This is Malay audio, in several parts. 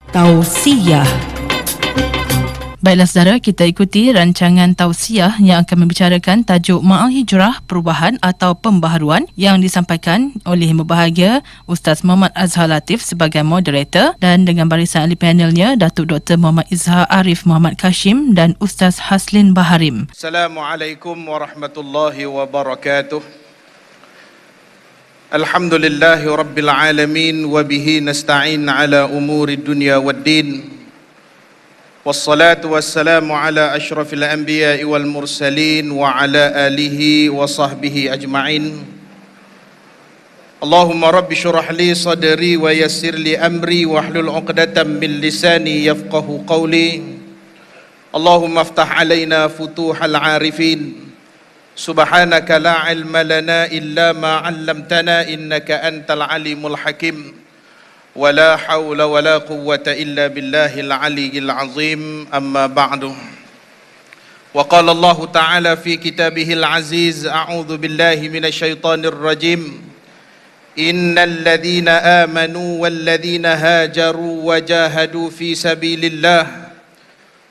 Tausiah. Baiklah saudara, kita ikuti rancangan tausiah yang akan membicarakan tajuk Ma'al Hijrah, perubahan atau pembaharuan yang disampaikan oleh Yang Berbahagia Ustaz Muhammad Azhar Latif sebagai moderator dan dengan barisan ahli panelnya Datuk Dr. Muhammad Izhar Arif Muhammad Kashim dan Ustaz Haslin Baharim. Assalamualaikum warahmatullahi wabarakatuh. Alhamdulillahi rabbil alamin wa bihi nasta'in ala umuri dunya waddin. Wassalatu wassalamu ala ashrafil anbiya'i wal mursalin wa ala alihi wa sahbihi ajma'in. Allahumma rabbi syurah li sadri wa yassir li amri wahlul 'uqdatam min lisani yafqahu qawli. Allahumma aftah alaina futuhal 'arifin. Subhanaka la ilma lana illa ma 'allamtana innaka antal alimul hakim. ولا حول ولا قوة إلا بالله العلي العظيم أما بعد وقال الله تعالى في كتابه العزيز أعوذ بالله من الشيطان الرجيم إن الذين آمنوا والذين هاجروا وجاهدوا في سبيل الله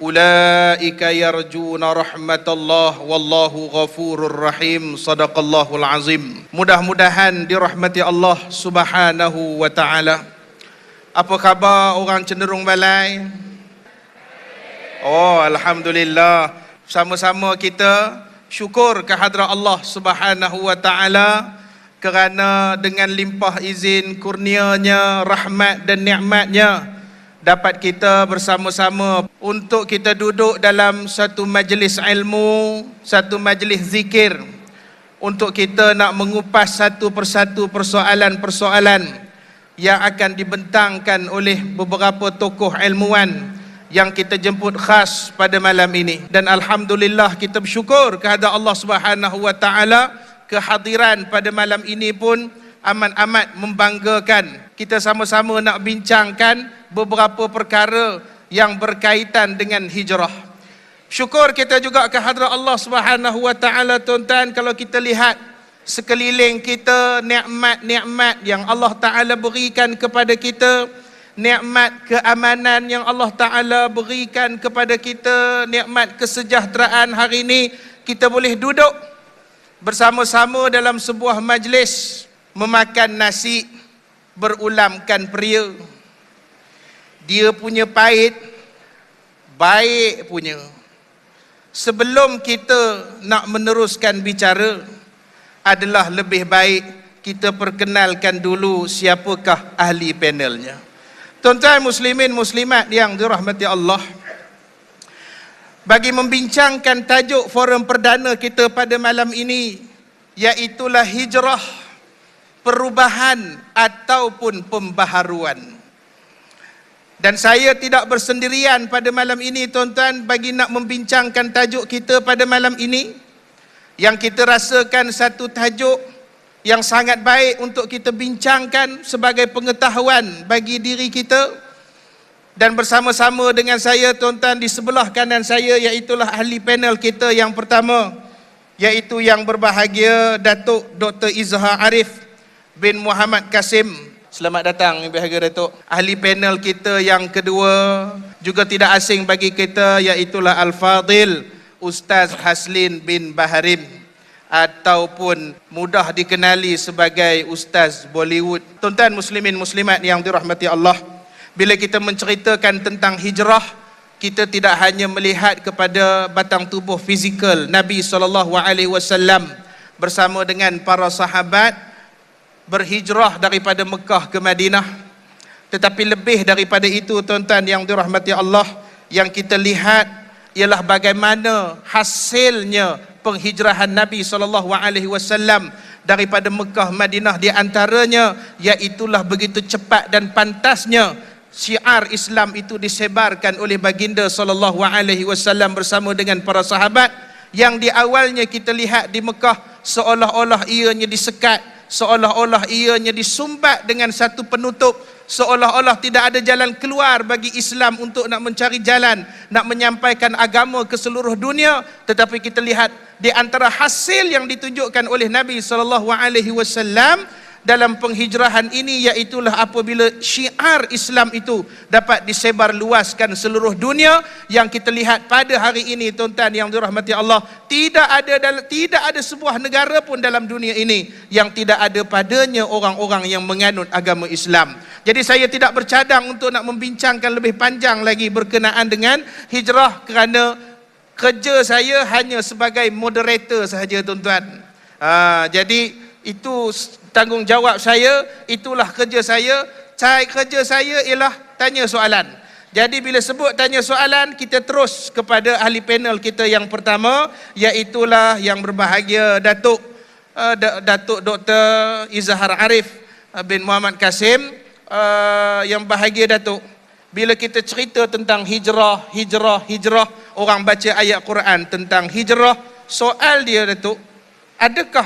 أولئك يرجون رحمة الله والله غفور رحيم صدق الله العظيم. Mudah-mudahan dirahmati Allah Subhanahu wa Ta'ala. Apa khabar orang cenderung balai? Oh, alhamdulillah. Sama-sama kita syukur kehadrat Allah Subhanahu wa Ta'ala kerana dengan limpah izin kurnianya, rahmat dan nikmatnya dapat kita bersama-sama untuk kita duduk dalam satu majlis ilmu, satu majlis zikir untuk kita nak mengupas satu persatu persoalan-persoalan yang akan dibentangkan oleh beberapa tokoh ilmuwan yang kita jemput khas pada malam ini. Dan alhamdulillah kita bersyukur kepada Allah Subhanahu wa Ta'ala, kehadiran pada malam ini pun amat-amat membanggakan. Kita sama-sama nak bincangkan beberapa perkara yang berkaitan dengan hijrah. Syukur kita juga kehadirat Allah Subhanahu wa Ta'ala, tuan-tuan, kalau kita lihat sekeliling kita, nikmat-nikmat yang Allah Ta'ala berikan kepada kita, nikmat keamanan yang Allah Ta'ala berikan kepada kita, nikmat kesejahteraan hari ini, kita boleh duduk bersama-sama dalam sebuah majlis, memakan nasi, berulamkan peria. Dia punya pahit, baik punya. Sebelum kita nak meneruskan bicara, adalah lebih baik kita perkenalkan dulu siapakah ahli panelnya. Tuan-tuan muslimin muslimat yang dirahmati Allah, bagi membincangkan tajuk forum perdana kita pada malam ini, iaitulah hijrah, perubahan ataupun pembaharuan. Dan saya tidak bersendirian pada malam ini, tuan-tuan, bagi nak membincangkan tajuk kita pada malam ini, yang kita rasakan satu tajuk yang sangat baik untuk kita bincangkan sebagai pengetahuan bagi diri kita. Dan bersama-sama dengan saya, tuan-tuan, di sebelah kanan saya, iaitulah ahli panel kita yang pertama, iaitu Yang Berbahagia Datuk Dr. Izhar Arif bin Muhammad Kashim. Selamat datang Yang Berbahagia Datuk. Ahli panel kita yang kedua juga tidak asing bagi kita, iaitulah Al-Fadil Ustaz Haslin bin Baharim, ataupun mudah dikenali sebagai Ustaz Bollywood. Tuan-tuan muslimin muslimat yang dirahmati Allah, bila kita menceritakan tentang hijrah, kita tidak hanya melihat kepada batang tubuh fizikal Nabi SAW bersama dengan para sahabat berhijrah daripada Mekah ke Madinah, tetapi lebih daripada itu, tuan-tuan yang dirahmati Allah, yang kita lihat ialah bagaimana hasilnya penghijrahan Nabi SAW daripada Mekah Madinah. Di antaranya iaitulah begitu cepat dan pantasnya syiar Islam itu disebarkan oleh baginda SAW bersama dengan para sahabat, yang di awalnya kita lihat di Mekah seolah-olah ianya disekat, seolah-olah ianya disumbat dengan satu penutup, seolah-olah tidak ada jalan keluar bagi Islam untuk nak mencari jalan, nak menyampaikan agama ke seluruh dunia. Tetapi kita lihat di antara hasil yang ditunjukkan oleh Nabi SAW dalam penghijrahan ini, iaitulah apabila syiar Islam itu dapat disebar luaskan seluruh dunia. Yang kita lihat pada hari ini, tuan-tuan yang dirahmati Allah, tidak ada sebuah negara pun dalam dunia ini yang tidak ada padanya orang-orang yang menganut agama Islam. Jadi saya tidak bercadang untuk nak membincangkan lebih panjang lagi berkenaan dengan hijrah, kerana kerja saya hanya sebagai moderator sahaja, tuan-tuan. Jadi itu tanggungjawab saya, itulah kerja saya. Kerja saya ialah tanya soalan. Jadi bila sebut tanya soalan, kita terus kepada ahli panel kita yang pertama, iaitulah yang berbahagia Datuk Dr. Izhar Arif bin Muhammad Kasim. Yang bahagia Datuk, bila kita cerita tentang hijrah, orang baca ayat Quran tentang hijrah, soal dia Datuk, adakah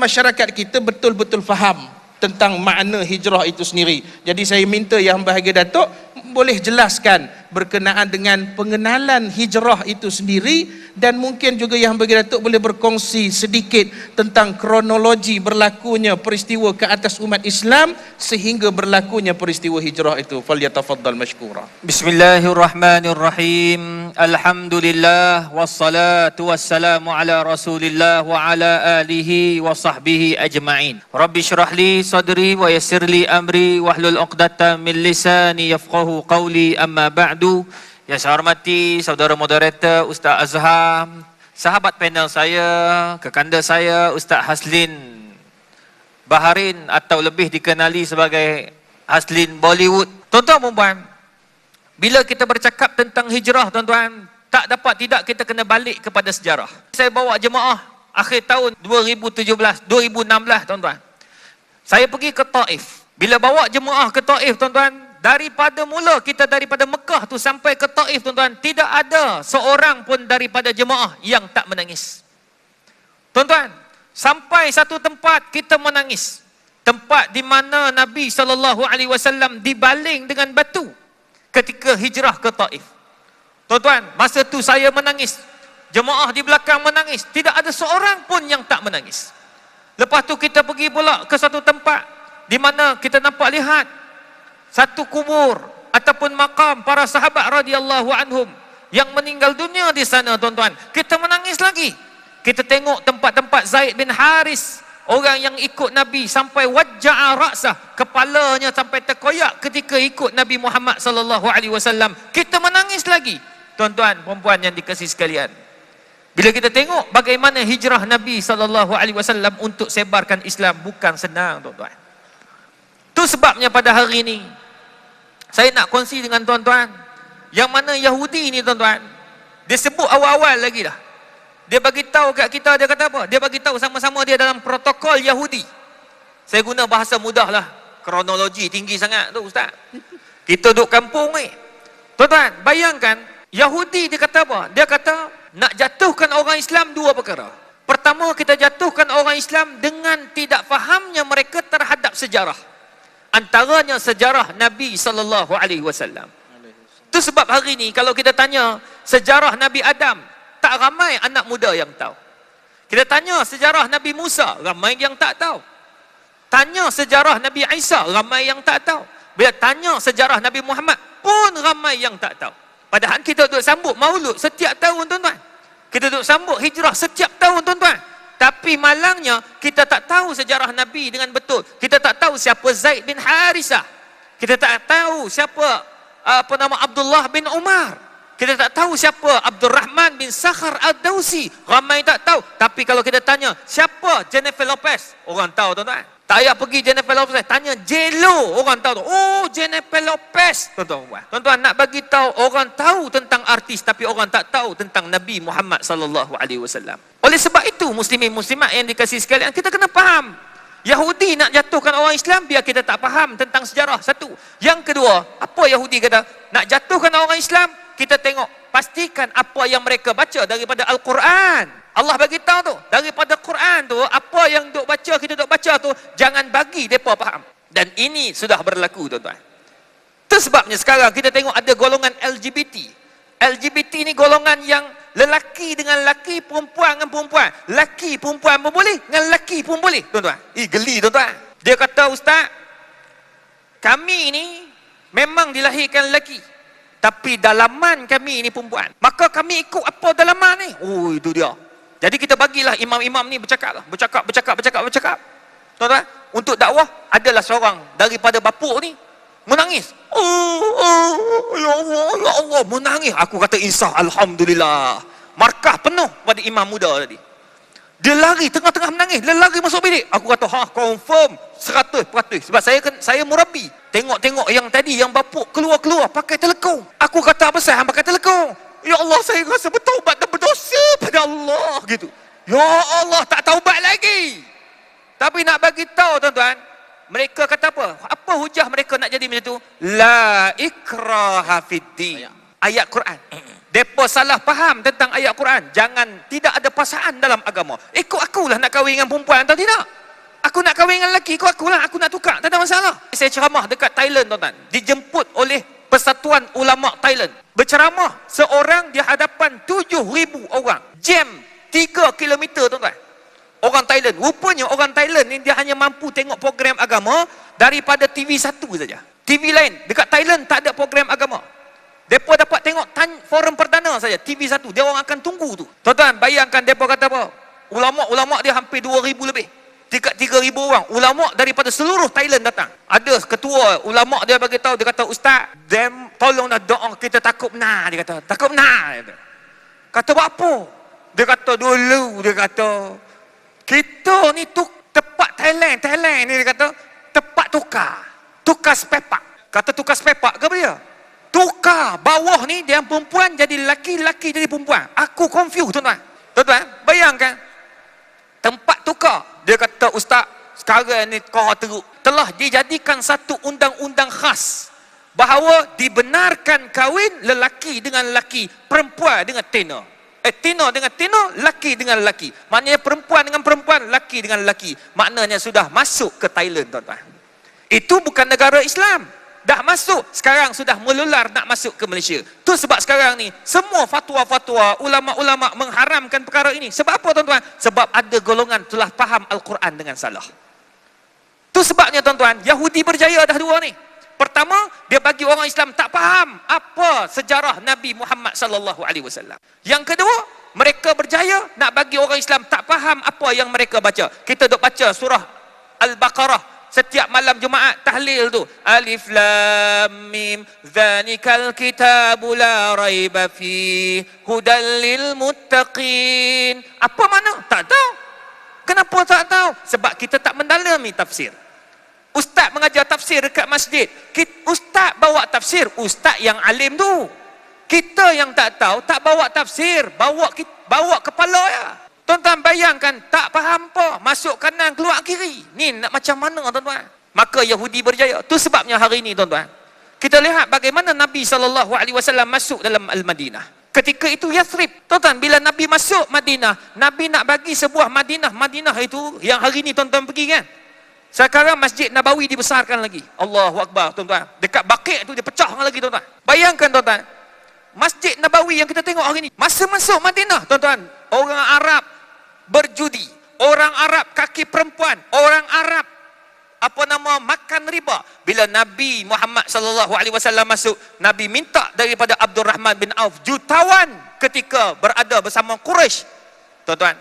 masyarakat kita betul-betul faham tentang makna hijrah itu sendiri? Jadi saya minta yang bahagia Datuk boleh jelaskan berkenaan dengan pengenalan hijrah itu sendiri, dan mungkin juga yang bahagia Datuk boleh berkongsi sedikit tentang kronologi berlakunya peristiwa ke atas umat Islam sehingga berlakunya peristiwa hijrah itu. Falyatafaddal mashkura. Bismillahirrahmanirrahim. Alhamdulillah wassalatu wassalamu ala Rasulillah wa ala alihi wa sahbihi ajma'in. Rabbi syrah li sadri wa yassir li amri wahlul 'uqdatam min lisani yafqahu qawli, amma ba'du. Yang saya hormati saudara moderator Ustaz Azhar, sahabat panel saya, kekanda saya Ustaz Haslin Baharin atau lebih dikenali sebagai Haslin Bollywood. Tuan-tuan dan puan, bila kita bercakap tentang hijrah, tuan-tuan, tak dapat tidak kita kena balik kepada sejarah. Saya bawa jemaah akhir tahun 2016, tuan-tuan. Saya pergi ke Taif. Bila bawa jemaah ke Taif, tuan-tuan, daripada Mekah tu sampai ke Taif, tuan-tuan, tidak ada seorang pun daripada jemaah yang tak menangis. Tuan-tuan, sampai satu tempat kita menangis. Tempat di mana Nabi SAW dibaling dengan batu ketika hijrah ke Taif. Tuan-tuan, masa tu saya menangis. Jemaah di belakang menangis. Tidak ada seorang pun yang tak menangis. Lepas tu kita pergi pula ke satu tempat di mana kita nampak lihat satu kubur ataupun makam para sahabat radhiyallahu anhum yang meninggal dunia di sana, tuan-tuan. Kita menangis lagi. Kita tengok tempat-tempat Zaid bin Haris, orang yang ikut Nabi sampai wajja'a ra'sah, kepalanya sampai terkoyak ketika ikut Nabi Muhammad sallallahu alaihi wasallam. Kita menangis lagi. Tuan-tuan, perempuan yang dikasihi sekalian, bila kita tengok bagaimana hijrah Nabi sallallahu alaihi wasallam untuk sebarkan Islam, bukan senang, tuan-tuan. Itu sebabnya pada hari ini saya nak kongsi dengan tuan-tuan yang mana Yahudi ni, tuan-tuan, dia sebut awal-awal lagi dah. Dia bagi tahu kat kita, dia kata apa? Dia bagi tahu sama-sama dia dalam protokol Yahudi. Saya guna bahasa mudah lah. Kronologi tinggi sangat tu, ustaz. Kita duduk kampung ni. Tuan-tuan, bayangkan Yahudi dia kata apa? Dia kata nak jatuhkan orang Islam dua perkara. Pertama, kita jatuhkan orang Islam dengan tidak fahamnya mereka terhadap sejarah. Antaranya sejarah Nabi sallallahu alaihi wasallam. Itu sebab hari ini kalau kita tanya sejarah Nabi Adam, tak ramai anak muda yang tahu. Kita tanya sejarah Nabi Musa, ramai yang tak tahu. Tanya sejarah Nabi Isa, ramai yang tak tahu. Bila tanya sejarah Nabi Muhammad pun ramai yang tak tahu. Padahal kita duduk sambut maulud setiap tahun, tuan-tuan. Kita duduk sambut hijrah setiap tahun, tuan-tuan. Tapi malangnya kita tak tahu sejarah Nabi dengan betul. Kita tak tahu siapa Zaid bin Harisah. Kita tak tahu siapa Abdullah bin Umar. Kita tak tahu siapa Abdul Rahman bin Sakhar Ad-Dawsi. Ramai tak tahu. Tapi kalau kita tanya siapa Jennifer Lopez, orang tahu, tuan-tuan. Tak payah pergi Jennifer Lopez, tanya J-Lo, orang tahu. Oh, Jennifer Lopez. Tuan-tuan, tuan-tuan, nak bagi tahu, orang tahu tentang artis tapi orang tak tahu tentang Nabi Muhammad sallallahu alaihi wasallam. Oleh sebab itu, muslimin muslimat yang dikasihi sekalian, kita kena faham. Yahudi nak jatuhkan orang Islam biar kita tak faham tentang sejarah. Satu. Yang kedua, apa Yahudi kata? Nak jatuhkan orang Islam, kita tengok, pastikan apa yang mereka baca daripada Al-Quran. Allah bagi tahu tu, daripada Quran tu, apa yang duk baca, kita duk baca tu, jangan bagi mereka faham. Dan ini sudah berlaku, tuan-tuan. Itu sebabnya sekarang kita tengok ada golongan LGBT. LGBT ni golongan yang lelaki dengan lelaki, perempuan dengan perempuan. Lelaki perempuan pun boleh, dengan lelaki pun boleh, tuan-tuan. Geli, tuan-tuan. Dia kata, ustaz, kami ni memang dilahirkan lelaki, tapi dalaman kami ni perempuan. Maka kami ikut apa dalaman ni? Oh, itu dia. Jadi kita bagilah imam-imam ni bercakap. Tuan-tuan, untuk dakwah adalah seorang daripada bapuk ni menangis. Ya Allah, menangis. Aku kata insaf, alhamdulillah. Markah penuh pada imam muda tadi. Dia lari tengah-tengah menangis, dia lari masuk bilik. Aku kata, confirm 100%. Sebab saya murabi. Tengok yang tadi yang bapuk keluar pakai telekong. Aku kata, apa saya pakai telekong? Ya Allah, saya rasa bertaubat dan berdosa pada Allah gitu. Ya Allah, tak taubat lagi. Tapi nak bagi tahu tuan-tuan, mereka kata apa? Apa hujah mereka nak jadi macam tu? La ikraha fiddin. Ayat Quran. Depa salah faham tentang ayat Quran. Tidak ada paksaan dalam agama. Ikut akulah nak kahwin dengan perempuan atau tidak. Aku nak kahwin dengan lelaki, ikut akulah. Aku nak tukar, tak ada masalah. Saya ceramah dekat Thailand, tuan-tuan. Dijemput oleh Persatuan Ulama Thailand. Berceramah seorang di hadapan 7,000 orang. Jam 3 kilometer, tuan-tuan. Orang Thailand. Rupanya orang Thailand ni dia hanya mampu tengok program agama daripada TV 1 saja. TV lain dekat Thailand tak ada program agama. Depa dapat tengok forum perdana saja, TV 1. Dia orang akan tunggu tu. Tuan-tuan, bayangkan depa kata apa? Ulama' dia hampir 2,000 lebih. 3,000 orang. Ulama' daripada seluruh Thailand datang. Ada ketua ulama' dia bagi tahu, dia kata, ustaz, tolonglah doa, kita takut benar. Dia kata, takut benar. Kata buat apa? Dia kata, dulu dia kata, kita ni tepat Thailand ni, dia kata, tepat tukar sepepak. Kata tukar sepepak ke apa dia? Tukar bawah ni dia perempuan jadi lelaki, lelaki jadi perempuan. Aku confused, tuan-tuan. Tuan-tuan, bayangkan. Tempat tukar. Dia kata, ustaz, sekarang ni kau teruk. Telah dijadikan satu undang-undang khas bahawa dibenarkan kahwin lelaki dengan lelaki, perempuan dengan tino. Tino dengan tino, lelaki dengan lelaki. Maknanya perempuan dengan perempuan, lelaki dengan lelaki. Maknanya sudah masuk ke Thailand, tuan-tuan. Itu bukan negara Islam. Dah masuk, sekarang sudah melular nak masuk ke Malaysia. Tu sebab sekarang ni semua fatwa-fatwa ulama-ulama mengharamkan perkara ini. Sebab apa, tuan-tuan? Sebab ada golongan telah faham Al-Quran dengan salah. Tu sebabnya, tuan-tuan, Yahudi berjaya dah dua ni. Pertama, dia bagi orang Islam tak faham apa sejarah Nabi Muhammad sallallahu alaihi wasallam. Yang kedua, mereka berjaya nak bagi orang Islam tak faham apa yang mereka baca. Kita duk baca surah Al-Baqarah setiap malam Jumaat, tahlil tu. Alif Lam Mim, dzalikal kitabu la raiba fi, hudal lil muttaqin. Apa mana? Tak tahu. Kenapa tak tahu? Sebab kita tak mendalami tafsir. Ustaz mengajar tafsir dekat masjid. Ustaz bawa tafsir, ustaz yang alim tu. Kita yang tak tahu, tak bawa tafsir, bawa kepala ya. Tuan-tuan bayangkan, tak faham apa, masuk kanan keluar kiri. Ni nak macam mana, tuan-tuan? Maka Yahudi berjaya. Tu sebabnya hari ini, tuan-tuan, kita lihat bagaimana Nabi SAW masuk dalam Al-Madinah. Ketika itu Yathrib. Tuan-tuan, bila Nabi masuk Madinah, Nabi nak bagi sebuah Madinah itu yang hari ini tuan-tuan pergi kan. Sekarang Masjid Nabawi dibesarkan lagi. Allahu Akbar, tuan-tuan. Dekat Baqi' tu dia pecahkan lagi, tuan-tuan. Bayangkan, tuan-tuan, Masjid Nabawi yang kita tengok hari ini. Masa masuk Madinah, tuan-tuan, orang Arab berjudi, orang Arab kaki perempuan, orang Arab makan riba. Bila Nabi Muhammad SAW masuk, Nabi minta daripada Abdurrahman bin Auf jutawan ketika berada bersama Quraisy. Tuan-tuan,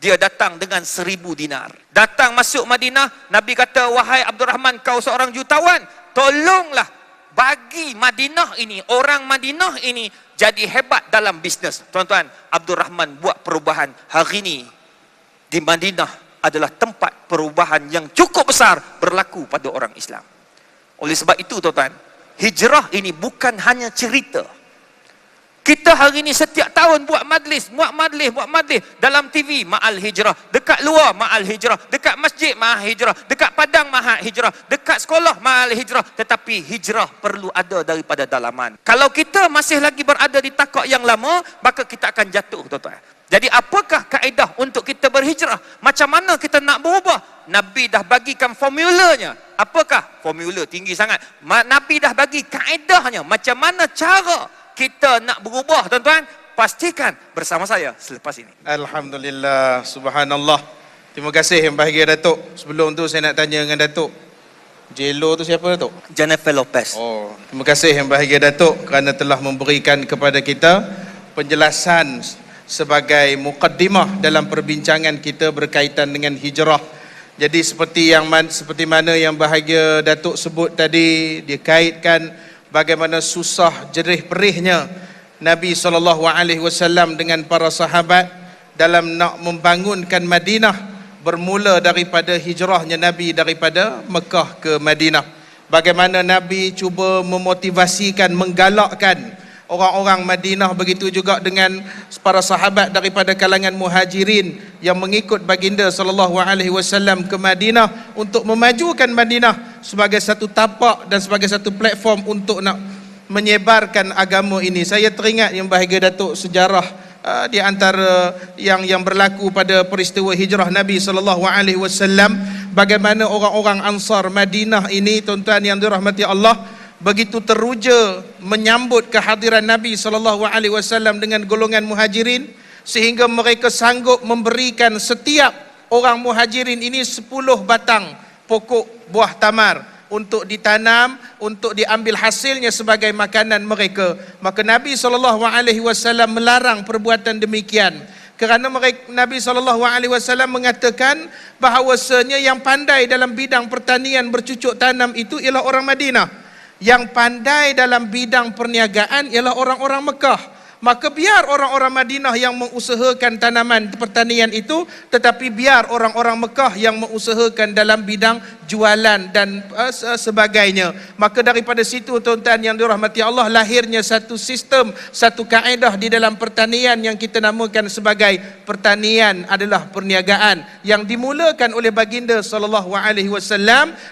dia datang dengan 1,000 dinar. Datang masuk Madinah, Nabi kata, wahai Abdurrahman, kau seorang jutawan, tolonglah bagi Madinah ini, orang Madinah ini jadi hebat dalam bisnes. Tuan-tuan, Abdurrahman buat perubahan. Hari ini di Madinah adalah tempat perubahan yang cukup besar berlaku pada orang Islam. Oleh sebab itu, tuan-tuan, hijrah ini bukan hanya cerita. Kita hari ini setiap tahun buat majlis dalam TV, ma'al hijrah, dekat luar ma'al hijrah, dekat masjid ma'al hijrah, dekat padang ma'al hijrah, dekat sekolah ma'al hijrah. Tetapi hijrah perlu ada daripada dalaman. Kalau kita masih lagi berada di tapak yang lama, maka kita akan jatuh, tuan-tuan. Jadi apakah kaedah untuk kita berhijrah? Macam mana kita nak berubah? Nabi dah bagikan formulanya. Apakah? Formula tinggi sangat. Nabi dah bagi kaedahnya. Macam mana cara kita nak berubah, tuan-tuan? Pastikan bersama saya selepas ini. Alhamdulillah, subhanallah. Terima kasih Yang Bahagia Datuk. Sebelum tu saya nak tanya dengan Datuk, Jelo tu siapa Datuk? Jennifer Lopez. Oh, terima kasih Yang Bahagia Datuk kerana telah memberikan kepada kita penjelasan sebagai mukaddimah dalam perbincangan kita berkaitan dengan hijrah. Jadi seperti mana Yang Bahagia Datuk sebut tadi, dia kaitkan bagaimana susah jerih perihnya Nabi SAW dengan para sahabat dalam nak membangunkan Madinah, bermula daripada hijrahnya Nabi daripada Mekah ke Madinah. Bagaimana Nabi cuba memotivasikan, menggalakkan orang-orang Madinah, begitu juga dengan para sahabat daripada kalangan Muhajirin yang mengikut baginda SAW ke Madinah untuk memajukan Madinah sebagai satu tapak dan sebagai satu platform untuk nak menyebarkan agama ini. Saya teringat Yang Bahagia Datuk sejarah di antara yang berlaku pada peristiwa hijrah Nabi SAW, bagaimana orang-orang Ansar Madinah ini, tuan-tuan yang dirahmati Allah, begitu teruja menyambut kehadiran Nabi SAW dengan golongan Muhajirin, sehingga mereka sanggup memberikan setiap orang Muhajirin ini 10 batang pokok buah tamar untuk ditanam, untuk diambil hasilnya sebagai makanan mereka. Maka Nabi SAW melarang perbuatan demikian, kerana Nabi SAW mengatakan bahawasanya yang pandai dalam bidang pertanian bercucuk tanam itu ialah orang Madinah, yang pandai dalam bidang perniagaan ialah orang-orang Mekah. Maka biar orang-orang Madinah yang mengusahakan tanaman pertanian itu, tetapi biar orang-orang Mekah yang mengusahakan dalam bidang jualan dan sebagainya. Maka daripada situ, tuan-tuan yang dirahmati Allah, lahirnya satu sistem, satu kaedah di dalam pertanian yang kita namakan sebagai pertanian adalah perniagaan, yang dimulakan oleh baginda SAW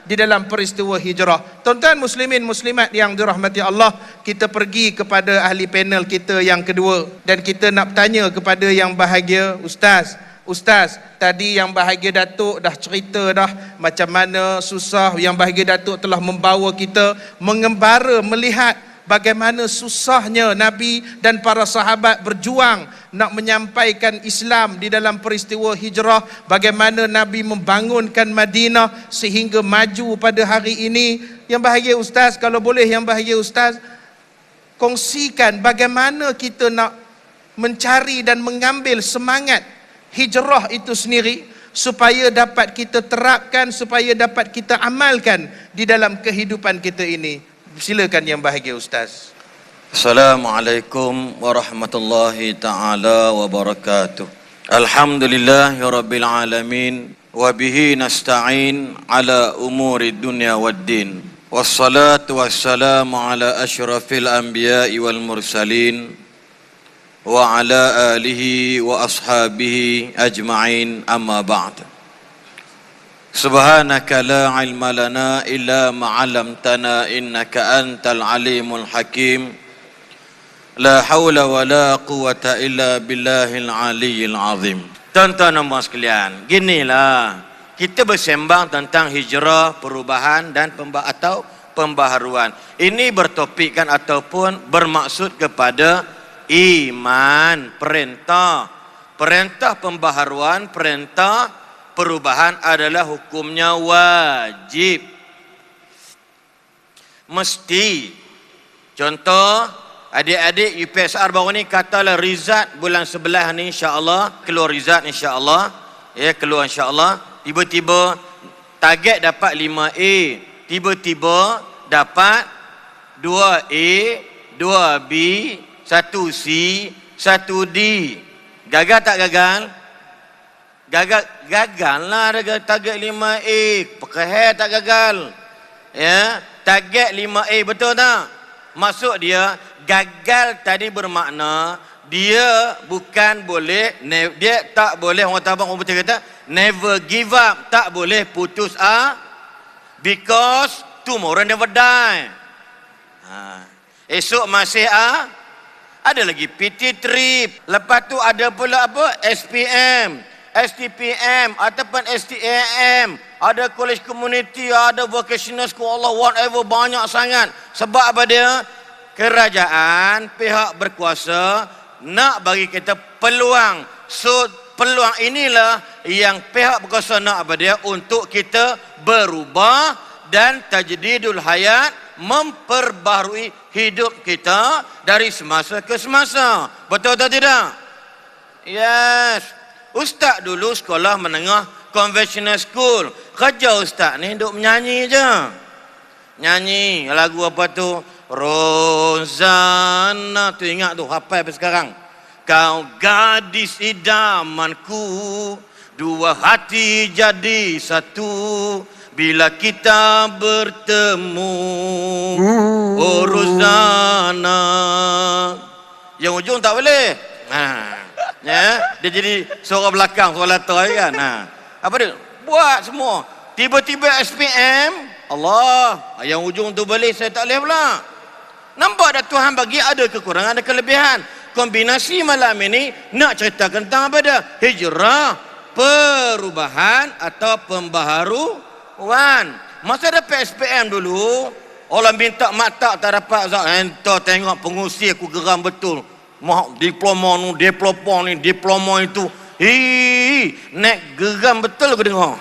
di dalam peristiwa hijrah. Tuan-tuan muslimin muslimat yang dirahmati Allah, kita pergi kepada ahli panel kita yang kedua, dan kita nak bertanya kepada Yang Bahagia Ustaz. Ustaz, tadi Yang Bahagia Datuk dah cerita dah macam mana susah. Yang Bahagia Datuk telah membawa kita mengembara melihat bagaimana susahnya Nabi dan para sahabat berjuang nak menyampaikan Islam di dalam peristiwa hijrah, bagaimana Nabi membangunkan Madinah sehingga maju pada hari ini. Yang Bahagia Ustaz, kalau boleh Yang Bahagia Ustaz kongsikan bagaimana kita nak mencari dan mengambil semangat hijrah itu sendiri supaya dapat kita terapkan, supaya dapat kita amalkan di dalam kehidupan kita ini. Silakan Yang Bahagia Ustaz. Assalamualaikum warahmatullahi taala wabarakatuh. Alhamdulillahirabbil alamin wa bihi nasta'in ala umuri dunya waddin. Wassalatu wassalamu ala asyrafil anbiya'i wal mursalin wa ala alihi wa ashabihi ajma'in, amma ba'd. Subhanaka la ilma lana illa ma 'allamtana innaka antal alimul hakim. La haula wa la quwata illa billahil aliyyil azim. Tuan-tuan dan puan sekalian, ginilah kita bersembang tentang hijrah, perubahan dan pembaharuan. Ini bertopikkan ataupun bermaksud kepada iman, perintah. Perintah pembaharuan, perintah perubahan adalah hukumnya wajib. Mesti. Contoh, adik-adik UPSR baru ni katalah result bulan 11 ni insya-Allah, keluar result insya-Allah. Ya, keluar insya-Allah. Tiba-tiba target dapat 5A, tiba-tiba dapat 2A, 2B, 1C, 1D. Gagal tak gagal? Gagal lah target 5A. Perkehar tak gagal. Ya, target 5A, betul tak? Maksud dia gagal tadi bermakna dia bukan boleh, dia tak boleh, orang tabang orang betul kata never give up, tak boleh putus because tomorrow never die. Esok masih ada lagi PT trip, lepas tu ada pula apa, SPM, STPM ataupun STAM, ada college community, ada vocational school, Allah whatever, banyak sangat. Sebab apa dia? Kerajaan, pihak berkuasa nak bagi kita peluang. So peluang inilah yang pihak berkuasa nak apa dia untuk kita berubah dan tajdidul hayat, memperbaharui hidup kita dari semasa ke semasa. Betul atau tidak? Yes. Ustaz dulu sekolah menengah conventional school. Kerja ustaz ni duk menyanyi je. Nyanyi lagu apa tu? Rozana tu, ingat tu, hafal sampai sekarang. Kau gadis idamanku, dua hati jadi satu bila kita bertemu. Oh Rozana. Yang ujung tak boleh. Ya, dia jadi suara belakang, suara latar kan. Apa dia? Buat semua. Tiba-tiba SPM, Allah, yang ujung tu boleh, saya tak boleh pula. Nampak dah Tuhan bagi ada kekurangan, ada kelebihan. Kombinasi malam ini nak ceritakan tentang apa dah? Hijrah, perubahan atau pembaharuan. Masa ada PSPM dulu, orang minta maktab tak dapat. Entah tengok pengusir aku geram betul. Diploma ni, diploma itu. Naik geram betul aku dengar.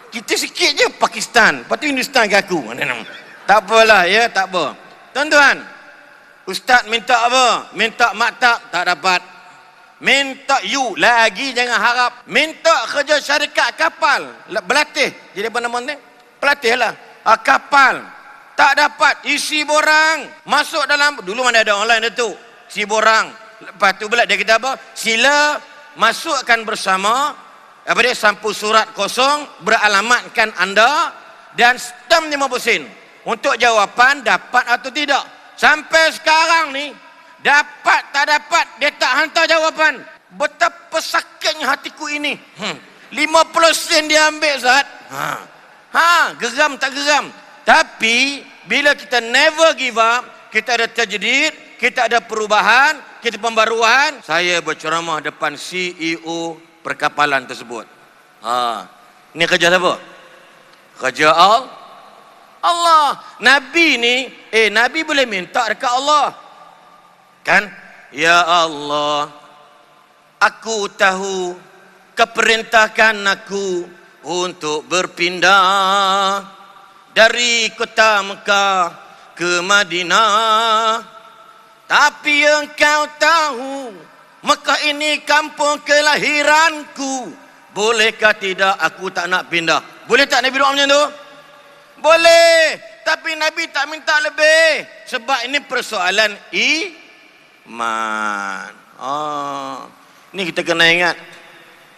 Kita sikit je Pakistan, lepas tu Hindustan ke aku. Tak apalah ya, tak apa. Tuan-tuan, ustaz minta apa? Minta maktab, tak dapat. Minta you lagi, jangan harap. Minta kerja syarikat kapal, berlatih. Jadi apa nama ni? Pelatih lah. Kapal, tak dapat. Isi borang, masuk dalam, dulu mana ada online tu. Si borang. Lepas tu pula dia kata apa? Sila masukkan bersama apa dia, sampul surat kosong beralamatkan anda dan stamp 50 sen. Untuk jawapan dapat atau tidak. Sampai sekarang ni dapat tak dapat dia tak hantar jawapan. Betapa sakitnya hatiku ini. 50 sen dia ambil Zat. Geram tak geram. Tapi bila kita never give up, kita ada tajdid, kita ada perubahan, kita pembaruan. Saya berceramah depan CEO perkapalan tersebut. Ini kerja siapa? Kerja Allah. Nabi ni, Nabi boleh minta dekat Allah. Kan? Ya Allah, aku tahu keperintahkan aku untuk berpindah dari kota Mekah ke Madinah. Tapi engkau tahu Mekah ini kampung kelahiranku. Bolehkah tidak aku tak nak pindah? Boleh tak Nabi doa macam tu? Boleh. Tapi Nabi tak minta lebih. Sebab ini persoalan iman. Ini kita kena ingat.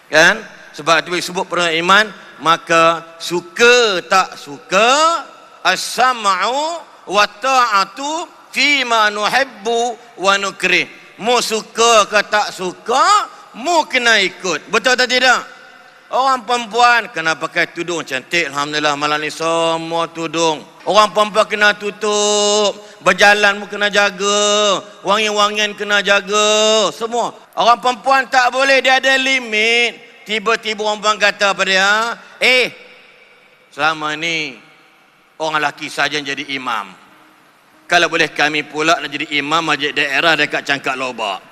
Kan? Sebab itu disebut persoalan iman. Maka suka tak suka, as-sam'u wa ta'atu fima nuhibbu wa nukrih. Mu suka ke tak suka, mu kena ikut. Betul atau tidak? Orang perempuan kena pakai tudung cantik. Alhamdulillah malam ni semua tudung. Orang perempuan kena tutup. Berjalan mu kena jaga. Wangi-wangian kena jaga. Semua. Orang perempuan tak boleh, dia ada limit. Tiba-tiba orang perempuan kata pada dia, selama ni orang lelaki saja yang jadi imam. Kalau boleh kami pula nak jadi imam masjid daerah dekat Cangkak Lobak.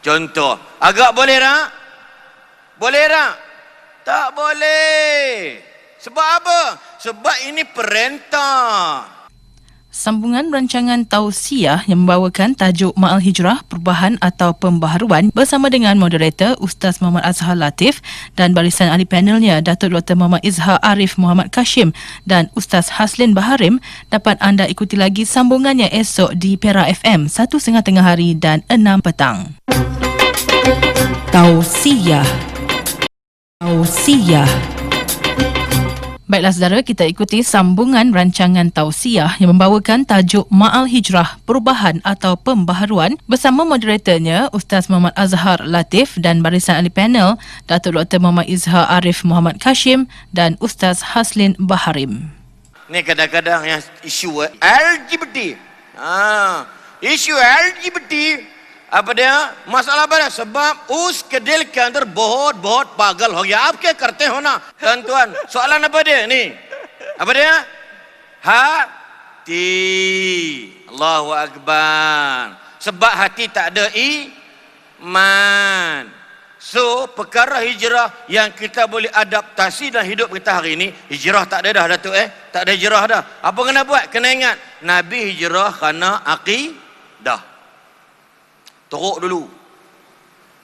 Contoh. Agak boleh tak? Boleh tak? Tak boleh. Sebab apa? Sebab ini perintah. Sambungan rancangan tausiah yang membawakan tajuk Ma'al Hijrah, Perubahan atau Pembaharuan bersama dengan moderator Ustaz Muhammad Azhar Latif dan barisan ahli panelnya Datuk Dr. Muhammad Izhar Arif Muhammad Kashim dan Ustaz Haslin Baharim dapat anda ikuti lagi sambungannya esok di Perak FM 1.30 tengah hari dan 6 petang. Tausiah. Baiklah saudara, kita ikuti sambungan rancangan tausiah yang membawakan tajuk Ma'al Hijrah, Perubahan atau Pembaharuan bersama moderatornya Ustaz Muhammad Azhar Latif dan barisan ahli panel Datuk Dr. Muhammad Izhar Arif Muhammad Kashim dan Ustaz Haslin Baharim. Ni kadang-kadang yang isu LGBT. Isu LGBT apa dia? Masalah apa dia? Sebab kedil ke अंदर बहुत पागल हो गया. आप क्या करते हो ना? Tuan-tuan, soalan apa dia ni? Apa dia? Hati. Allahu Akbar. Sebab hati tak ada iman. So, perkara hijrah yang kita boleh adaptasi dalam hidup kita hari ini, hijrah tak ada dah Datuk tak ada hijrah dah. Apa kena buat? Kena ingat, Nabi hijrah kerana aqidah. Teruk dulu.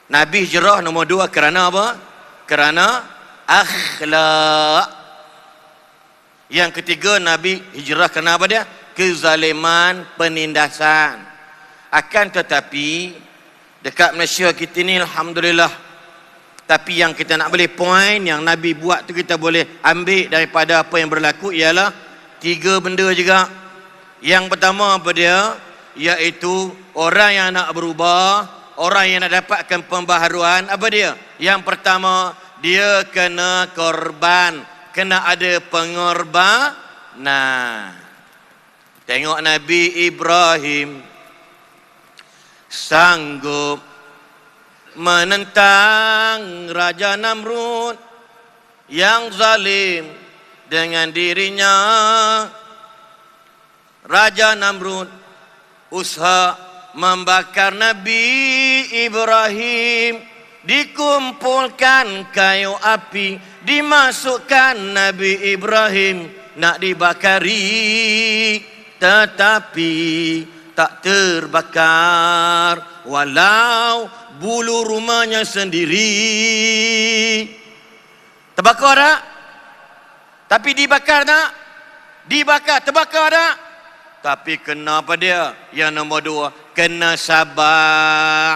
Nabi hijrah nombor 2 kerana apa? Kerana akhlak. Yang ketiga, Nabi hijrah kerana apa dia? Kezaliman, penindasan. Akan tetapi dekat Malaysia kita ni alhamdulillah, tapi yang kita nak beli point yang Nabi buat tu kita boleh ambil daripada apa yang berlaku ialah 3 benda juga. Yang pertama apa dia? Iaitu orang yang nak berubah, orang yang nak dapatkan pembaharuan, apa dia? Yang pertama, dia kena korban, kena ada pengorbanan. Tengok Nabi Ibrahim sanggup menentang Raja Namrud yang zalim dengan dirinya. Raja Namrud usaha membakar Nabi Ibrahim, dikumpulkan kayu api, dimasukkan Nabi Ibrahim nak dibakari, tetapi tak terbakar walau bulu rumahnya sendiri. Terbakar tak? Tapi dibakar tak? Dibakar, terbakar tak? Tapi kena apa dia? Yang nombor 2, kena sabar.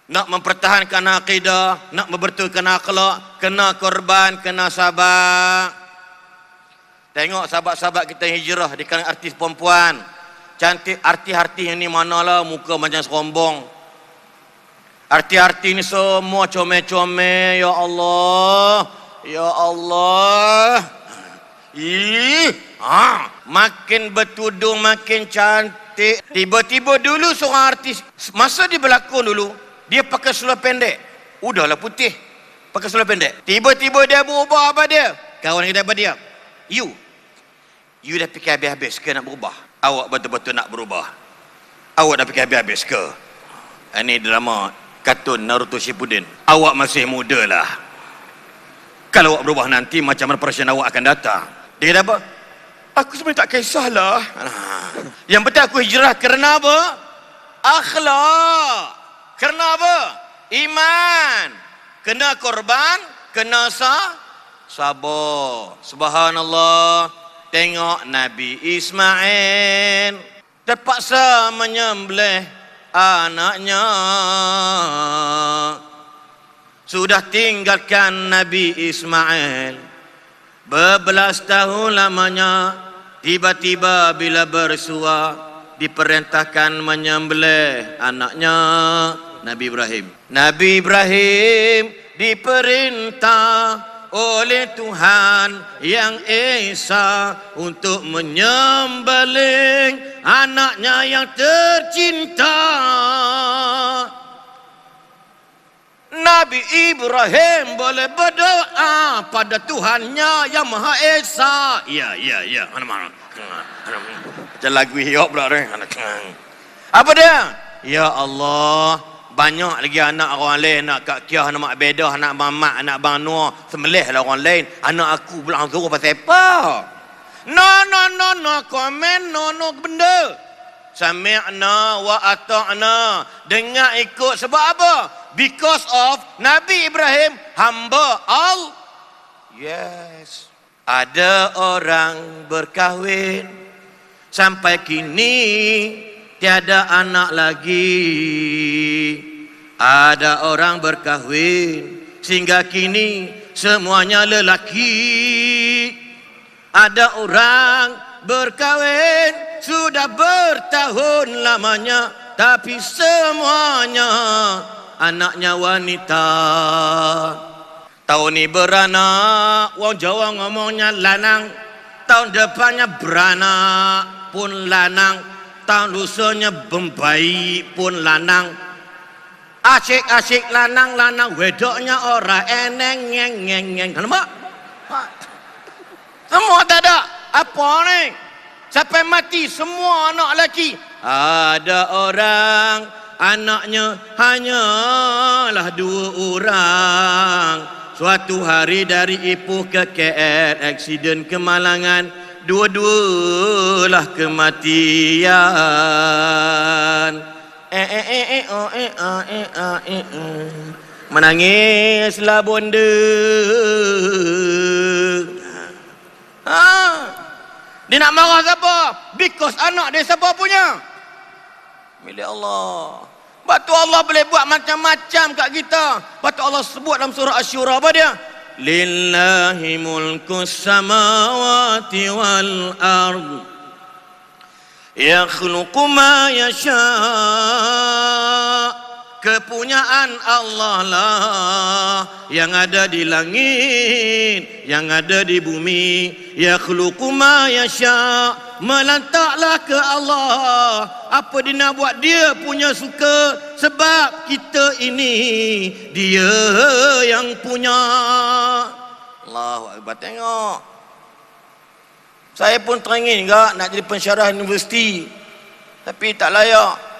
Nak mempertahankan akidah, nak membetulkan akhlak, kena korban, kena sabar. Tengok sahabat-sahabat kita yang hijrah di kalangan artis perempuan. Cantik, artis-artis yang ni manalah muka macam serombong. Artis-artis ni semua comel-comel. Ya Allah, ya Allah. Makin bertudung makin cantik. Tiba-tiba dulu seorang artis, masa dia berlakon dulu, dia pakai seluar pendek. Udahlah putih, pakai seluar pendek. Tiba-tiba dia berubah apa dia? Kawan kita apa dia? You dah fikir habis-habis ke nak berubah? Awak betul-betul nak berubah? Awak dah fikir habis-habis ke? Ini drama kartun Naruto Shippuden. Awak masih muda lah. Kalau awak berubah nanti, macam mana perasaan awak akan datang? Dia kata apa? Aku sebenarnya tak kisahlah. Yang penting aku hijrah kerana apa? Akhlak. Kerana apa? Iman. Kena korban, kena sabar. Subhanallah. Tengok Nabi Ismail terpaksa menyembelih anaknya. Sudah tinggalkan Nabi Ismail berbelas tahun lamanya. Tiba-tiba bila bersua diperintahkan menyembelih anaknya Nabi Ibrahim. Nabi Ibrahim diperintah oleh Tuhan Yang Esa untuk menyembelih anaknya yang tercinta. Nabi Ibrahim boleh berdoa pada Tuhannya yang Maha Esa. Ya. Macam lagu hiop pula ni. Apa dia? Ya Allah, banyak lagi anak orang lain, nak Kak Kiah, nak Mak Bedah, nak Bang Mak, nak Bang Noor, sembelih lah orang lain. Anak aku pula suruh pasal apa? No, komen, no benda. Sami'na wa ata'na. Dengar ikut sebab apa? Because of Nabi Ibrahim, hamba Allah. Yes. Ada orang berkahwin sampai kini tiada anak lagi. Ada orang berkahwin sehingga kini semuanya lelaki. Ada orang berkahwin sudah bertahun lamanya, tapi semuanya anaknya wanita. Tahun ni beranak, wong Jawa ngomongnya lanang. Tahun depannya beranak pun lanang. Tahun lusanya membaik pun lanang. Asyik-asyik lanang-lanang, wedoknya ora eneng ngeng. Nampak? Semua tak ada. Apa ni? Sampai mati semua anak lelaki. Ada orang anaknya hanyalah 2 orang. Suatu hari dari Ipoh ke KL, aksiden kemalangan, dua-dualah kematian. Menangislah bonda. Dia nak marah siapa? Because anak dia siapa punya? Milik Allah. Sebab tu Allah boleh buat macam-macam kat kita. Sebab tu Allah sebut dalam surah Asy-Syura apa dia? Lillahi mulkus samawati wal ard. Yakhluqu ma yasha'. Kepunyaan Allah lah yang ada di langit, yang ada di bumi. Yakhluqu ma yasha'. Melantaklah ke Allah apa dia nak buat, dia punya suka. Sebab kita ini dia yang punya. Allahu Akbar. Tengok, saya pun teringin juga nak jadi pensyarah universiti, tapi tak layak.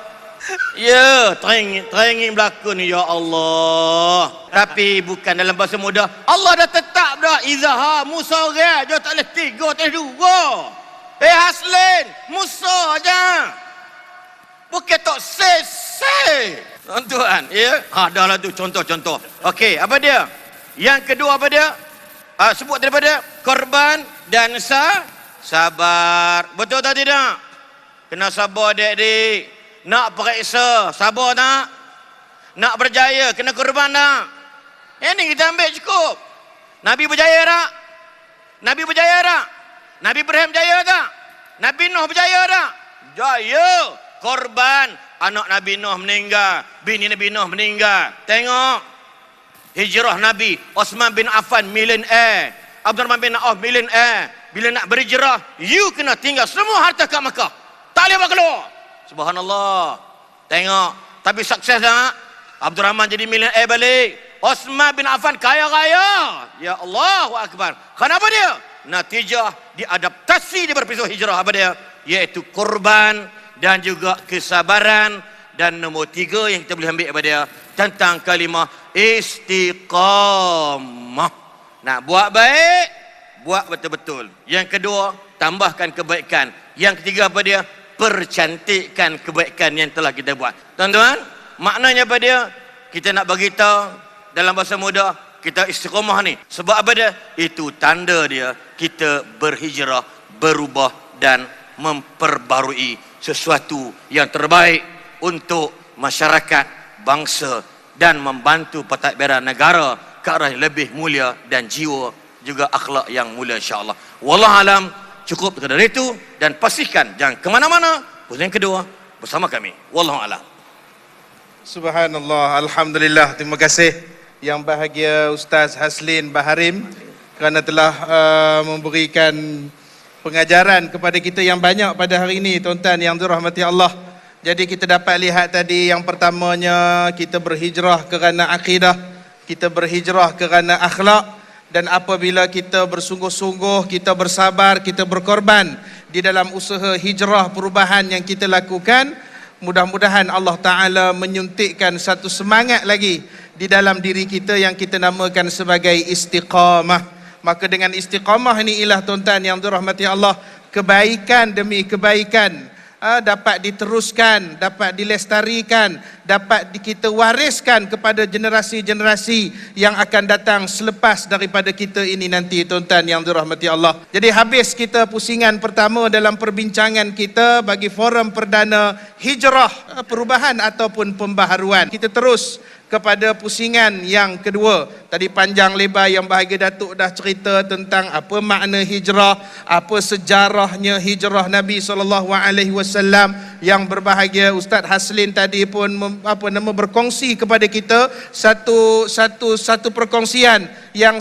Ya, teringin berlaku ni, ya Allah. Tapi bukan dalam bahasa mudah. Allah dah tetap dah, izaha Musa orang je, tak boleh 3, tak boleh 2. Haslin, Musa aja. Bukan tak say. Tuan-tuan, ya. Dah lah tu contoh-contoh. Okey, apa dia? Yang kedua apa dia? Sebut daripada korban dan sabar. Betul tak tidak? Kena sabar adik-adik. Nak periksa, sabar tak? Nak berjaya, kena korban tak? Ini kita ambil cukup. Nabi berjaya tak? Nabi berjaya tak? Nabi Ibrahim berjaya tak? Nabi Nuh berjaya tak? Jaya. Korban. Anak Nabi Nuh meninggal, bini Nabi Nuh meninggal. Tengok hijrah Nabi. Osman bin Affan millionaire, Abdurrahman bin Auf millionaire. Bila nak berhijrah, you kena tinggal semua harta kat Makkah, tak boleh keluar. Subhanallah. Tengok, tapi sukses tak? Abdurrahman jadi millionaire balik. Osman bin Affan kaya raya. Ya Allahu Akbar. Kenapa dia? Natijah diadaptasi, dia berpisah hijrah. Apa dia? Iaitu korban dan juga kesabaran. Dan nombor 3 yang kita boleh ambil apa dia? Tentang kalimah istiqamah. Nak buat baik, buat betul-betul. Yang kedua, tambahkan kebaikan. Yang ketiga apa dia? Percantikkan kebaikan yang telah kita buat. Tuan-tuan, maknanya apa dia? Kita nak bagi tahu dalam bahasa mudah, kita istiqamah ni. Sebab apa dia? Itu tanda dia kita berhijrah, berubah dan memperbarui sesuatu yang terbaik untuk masyarakat, bangsa dan membantu pentadbiran negara ke arah yang lebih mulia dan jiwa juga akhlak yang mulia, insya-Allah. Wallahu alam. Cukup sekadar itu, dan pastikan jangan ke mana-mana. Yang kedua bersama kami. Wallahu a'lam. Subhanallah, alhamdulillah. Terima kasih yang bahagia Ustaz Haslin Baharim kerana telah memberikan pengajaran kepada kita yang banyak pada hari ini, tuan-tuan yang dirahmati Allah. Jadi kita dapat lihat tadi, yang pertamanya kita berhijrah kerana akidah, kita berhijrah kerana akhlak. Dan apabila kita bersungguh-sungguh, kita bersabar, kita berkorban di dalam usaha hijrah perubahan yang kita lakukan, mudah-mudahan Allah Ta'ala menyuntikkan satu semangat lagi di dalam diri kita yang kita namakan sebagai istiqamah. Maka dengan istiqamah ini ialah, tuan-tuan yang dirahmati Allah, kebaikan demi kebaikan dapat diteruskan, dapat dilestarikan, dapat kita wariskan kepada generasi-generasi yang akan datang selepas daripada kita ini nanti, tuan-tuan yang dirahmati Allah. Jadi habis kita pusingan pertama dalam perbincangan kita bagi forum perdana hijrah, perubahan ataupun pembaharuan. Kita terus kepada pusingan yang kedua. Tadi panjang lebar yang bahagia Datuk dah cerita tentang apa makna hijrah, apa sejarahnya hijrah Nabi SAW. Yang berbahagia Ustaz Haslin tadi pun berkongsi kepada kita satu perkongsian yang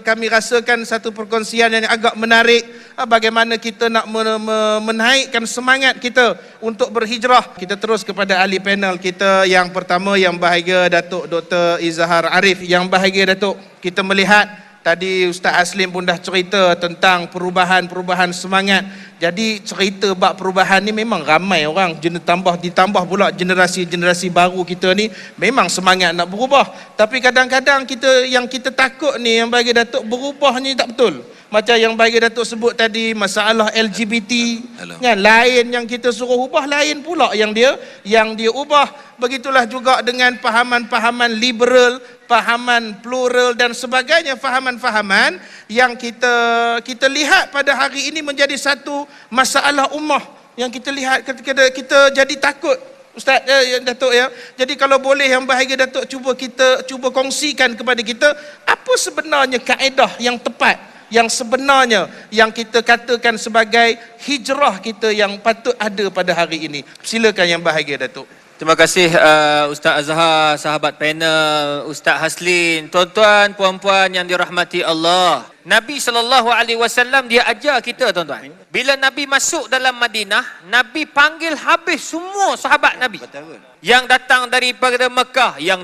kami rasakan satu perkongsian yang agak menarik, bagaimana kita nak menaikkan semangat kita untuk berhijrah. Kita terus kepada ahli panel kita yang pertama, yang bahagia Datuk Dr. Izhar Arif. Yang bahagia Datuk, kita melihat Tadi Ustaz Aslim pun dah cerita tentang perubahan-perubahan semangat. Jadi cerita bab perubahan ni memang ramai orang ditambah pula generasi-generasi baru kita ni memang semangat nak berubah. Tapi kadang-kadang yang kita takut ni, yang bagi Datuk berubah ni tak betul. Macam yang bagi Datuk sebut tadi, masalah LGBT kan, lain yang kita suruh ubah, lain pula yang dia ubah. Begitulah juga dengan pahaman-pahaman liberal, pahaman plural dan sebagainya, fahaman-fahaman yang kita lihat pada hari ini menjadi satu masalah ummah yang kita lihat ketika kita jadi takut. Ustaz Datuk ya. Jadi kalau boleh yang bahagia Datuk cuba kongsikan kepada kita apa sebenarnya kaedah yang tepat, yang sebenarnya yang kita katakan sebagai hijrah kita yang patut ada pada hari ini. Silakan yang bahagia Datuk. Terima kasih Ustaz Azhar, sahabat panel, Ustaz Haslin, tuan-tuan, puan-puan yang dirahmati Allah. Nabi SAW dia ajar kita tuan-tuan. Bila Nabi masuk dalam Madinah, Nabi panggil habis semua sahabat Nabi. Yang datang daripada Mekah, yang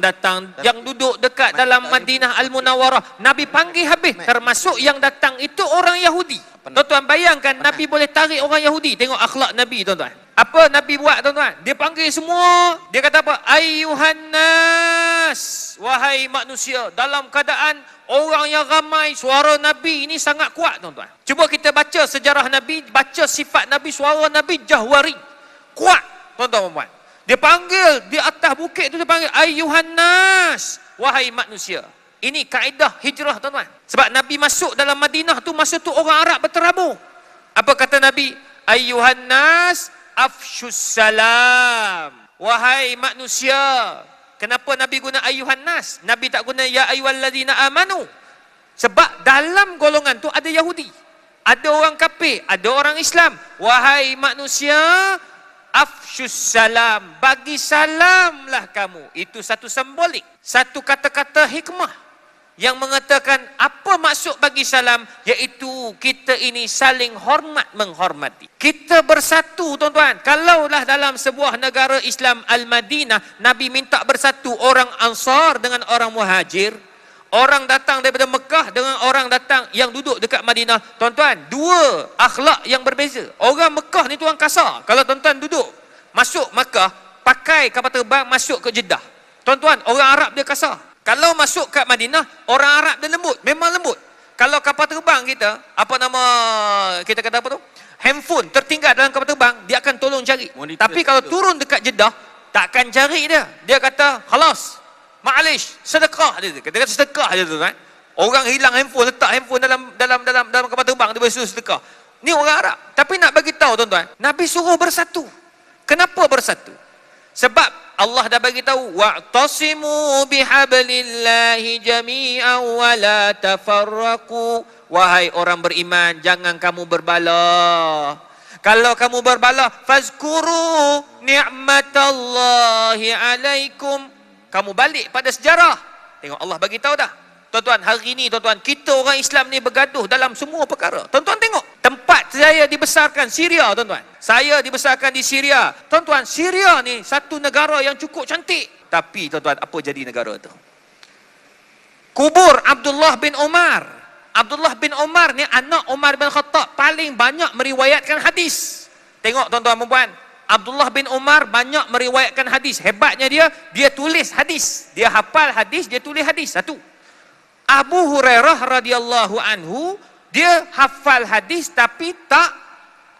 duduk dekat dalam Madinah Al-Munawwarah, Nabi panggil habis. Termasuk yang datang itu orang Yahudi. Tuan-tuan bayangkan Nabi boleh tarik orang Yahudi. Tengok akhlak Nabi tuan-tuan. Apa Nabi buat tuan-tuan? Dia panggil semua. Dia kata apa? Ayyuhan nas, wahai manusia. Dalam keadaan orang yang ramai, suara Nabi ini sangat kuat tuan-tuan. Cuba kita baca sejarah Nabi, baca sifat Nabi, suara Nabi jahwari. Kuat tuan-tuan puan. Dia panggil di atas bukit tu, dia panggil ayyuhan nas, wahai manusia. Ini kaedah hijrah tuan-tuan. Sebab Nabi masuk dalam Madinah tu, masa tu orang Arab berterabur. Apa kata Nabi? Ayyuhan nas afshus salam, wahai manusia. Kenapa Nabi guna ayyuhan nas? Nabi tak guna ya ayyuhallazina amanu. Sebab dalam golongan tu ada Yahudi, ada orang kafir, ada orang Islam. Wahai manusia, afshus salam, bagi salamlah kamu. Itu satu simbolik, satu kata-kata hikmah yang mengatakan apa maksud bagi salam, iaitu kita ini saling hormat menghormati. Kita bersatu tuan-tuan. Kalaulah dalam sebuah negara Islam Al-Madinah, Nabi minta bersatu orang Ansar dengan orang Muhajir, orang datang daripada Mekah dengan orang datang yang duduk dekat Madinah. Tuan-tuan, dua akhlak yang berbeza. Orang Mekah ni tuan kasar. Kalau tuan-tuan duduk masuk Mekah, pakai kapal terbang masuk ke Jeddah, tuan-tuan, orang Arab dia kasar. Kalau masuk kat Madinah, orang Arab dia lembut, memang lembut. Kalau kapal terbang kita, kita kata apa tu? Handphone tertinggal dalam kapal terbang, dia akan tolong cari. Tapi kalau turun dekat Jeddah, takkan cari dia. Dia kata, "Khalas, ma'alish, sedekah." Dia kata sedekah je tu kan. Orang hilang handphone, letak handphone dalam kapal terbang, dia bersuruh sedekah. Ni orang Arab. Tapi nak bagi tahu tuan-tuan, Nabi suruh bersatu. Kenapa bersatu? Sebab Allah dah bagi tahu, wa'tasimu bihablillahi jami'an wa la tafarraqu. Wahai orang beriman, jangan kamu berbala. Kalau kamu berbala, fazkuru ni'matallahi alaikum. Kamu balik pada sejarah. Tengok Allah bagi tahu dah. Tuan-tuan, hari ni tuan-tuan, kita orang Islam ni bergaduh dalam semua perkara. Tuan-tuan tengok, tempat saya dibesarkan, Syria tuan-tuan. Saya dibesarkan di Syria. Tuan-tuan, Syria ni satu negara yang cukup cantik. Tapi tuan-tuan, apa jadi negara tu? Kubur Abdullah bin Umar. Abdullah bin Umar ni anak Umar bin Khattab, paling banyak meriwayatkan hadis. Tengok tuan-tuan dan puan, Abdullah bin Umar banyak meriwayatkan hadis. Hebatnya dia tulis hadis. Dia hafal hadis, dia tulis hadis. Satu. Abu Hurairah radhiyallahu anhu, dia hafal hadis tapi tak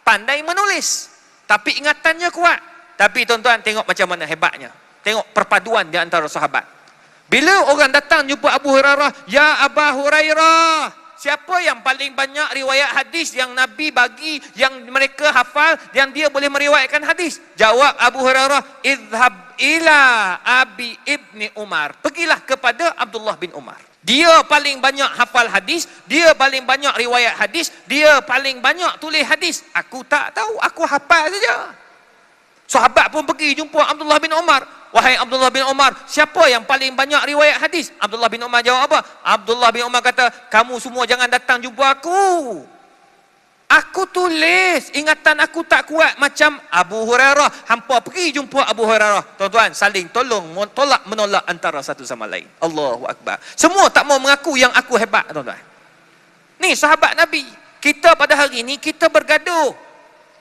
pandai menulis. Tapi ingatannya kuat. Tapi tuan-tuan tengok macam mana hebatnya. Tengok perpaduan di antara sahabat. Bila orang datang jumpa Abu Hurairah, "Ya Abu Hurairah, siapa yang paling banyak riwayat hadis yang Nabi bagi, yang mereka hafal, yang dia boleh meriwayatkan hadis?" Jawab Abu Hurairah, "Idhhab ila Abi Ibni Umar." Pergilah kepada Abdullah bin Umar. Dia paling banyak hafal hadis, dia paling banyak riwayat hadis, dia paling banyak tulis hadis. Aku tak tahu, aku hafal saja. Sahabat pun pergi jumpa Abdullah bin Umar. "Wahai Abdullah bin Umar, siapa yang paling banyak riwayat hadis?" Abdullah bin Umar jawab apa? Abdullah bin Umar kata, "Kamu semua jangan datang jumpa aku. Aku tulis, ingatan aku tak kuat macam Abu Hurairah. Hampa pergi jumpa Abu Hurairah. Tuan-tuan, saling tolong, tolak menolak antara satu sama lain. Allahu Akbar. Semua tak mau mengaku yang aku hebat, tuan-tuan. Ni sahabat Nabi. Kita pada hari ni, kita bergaduh.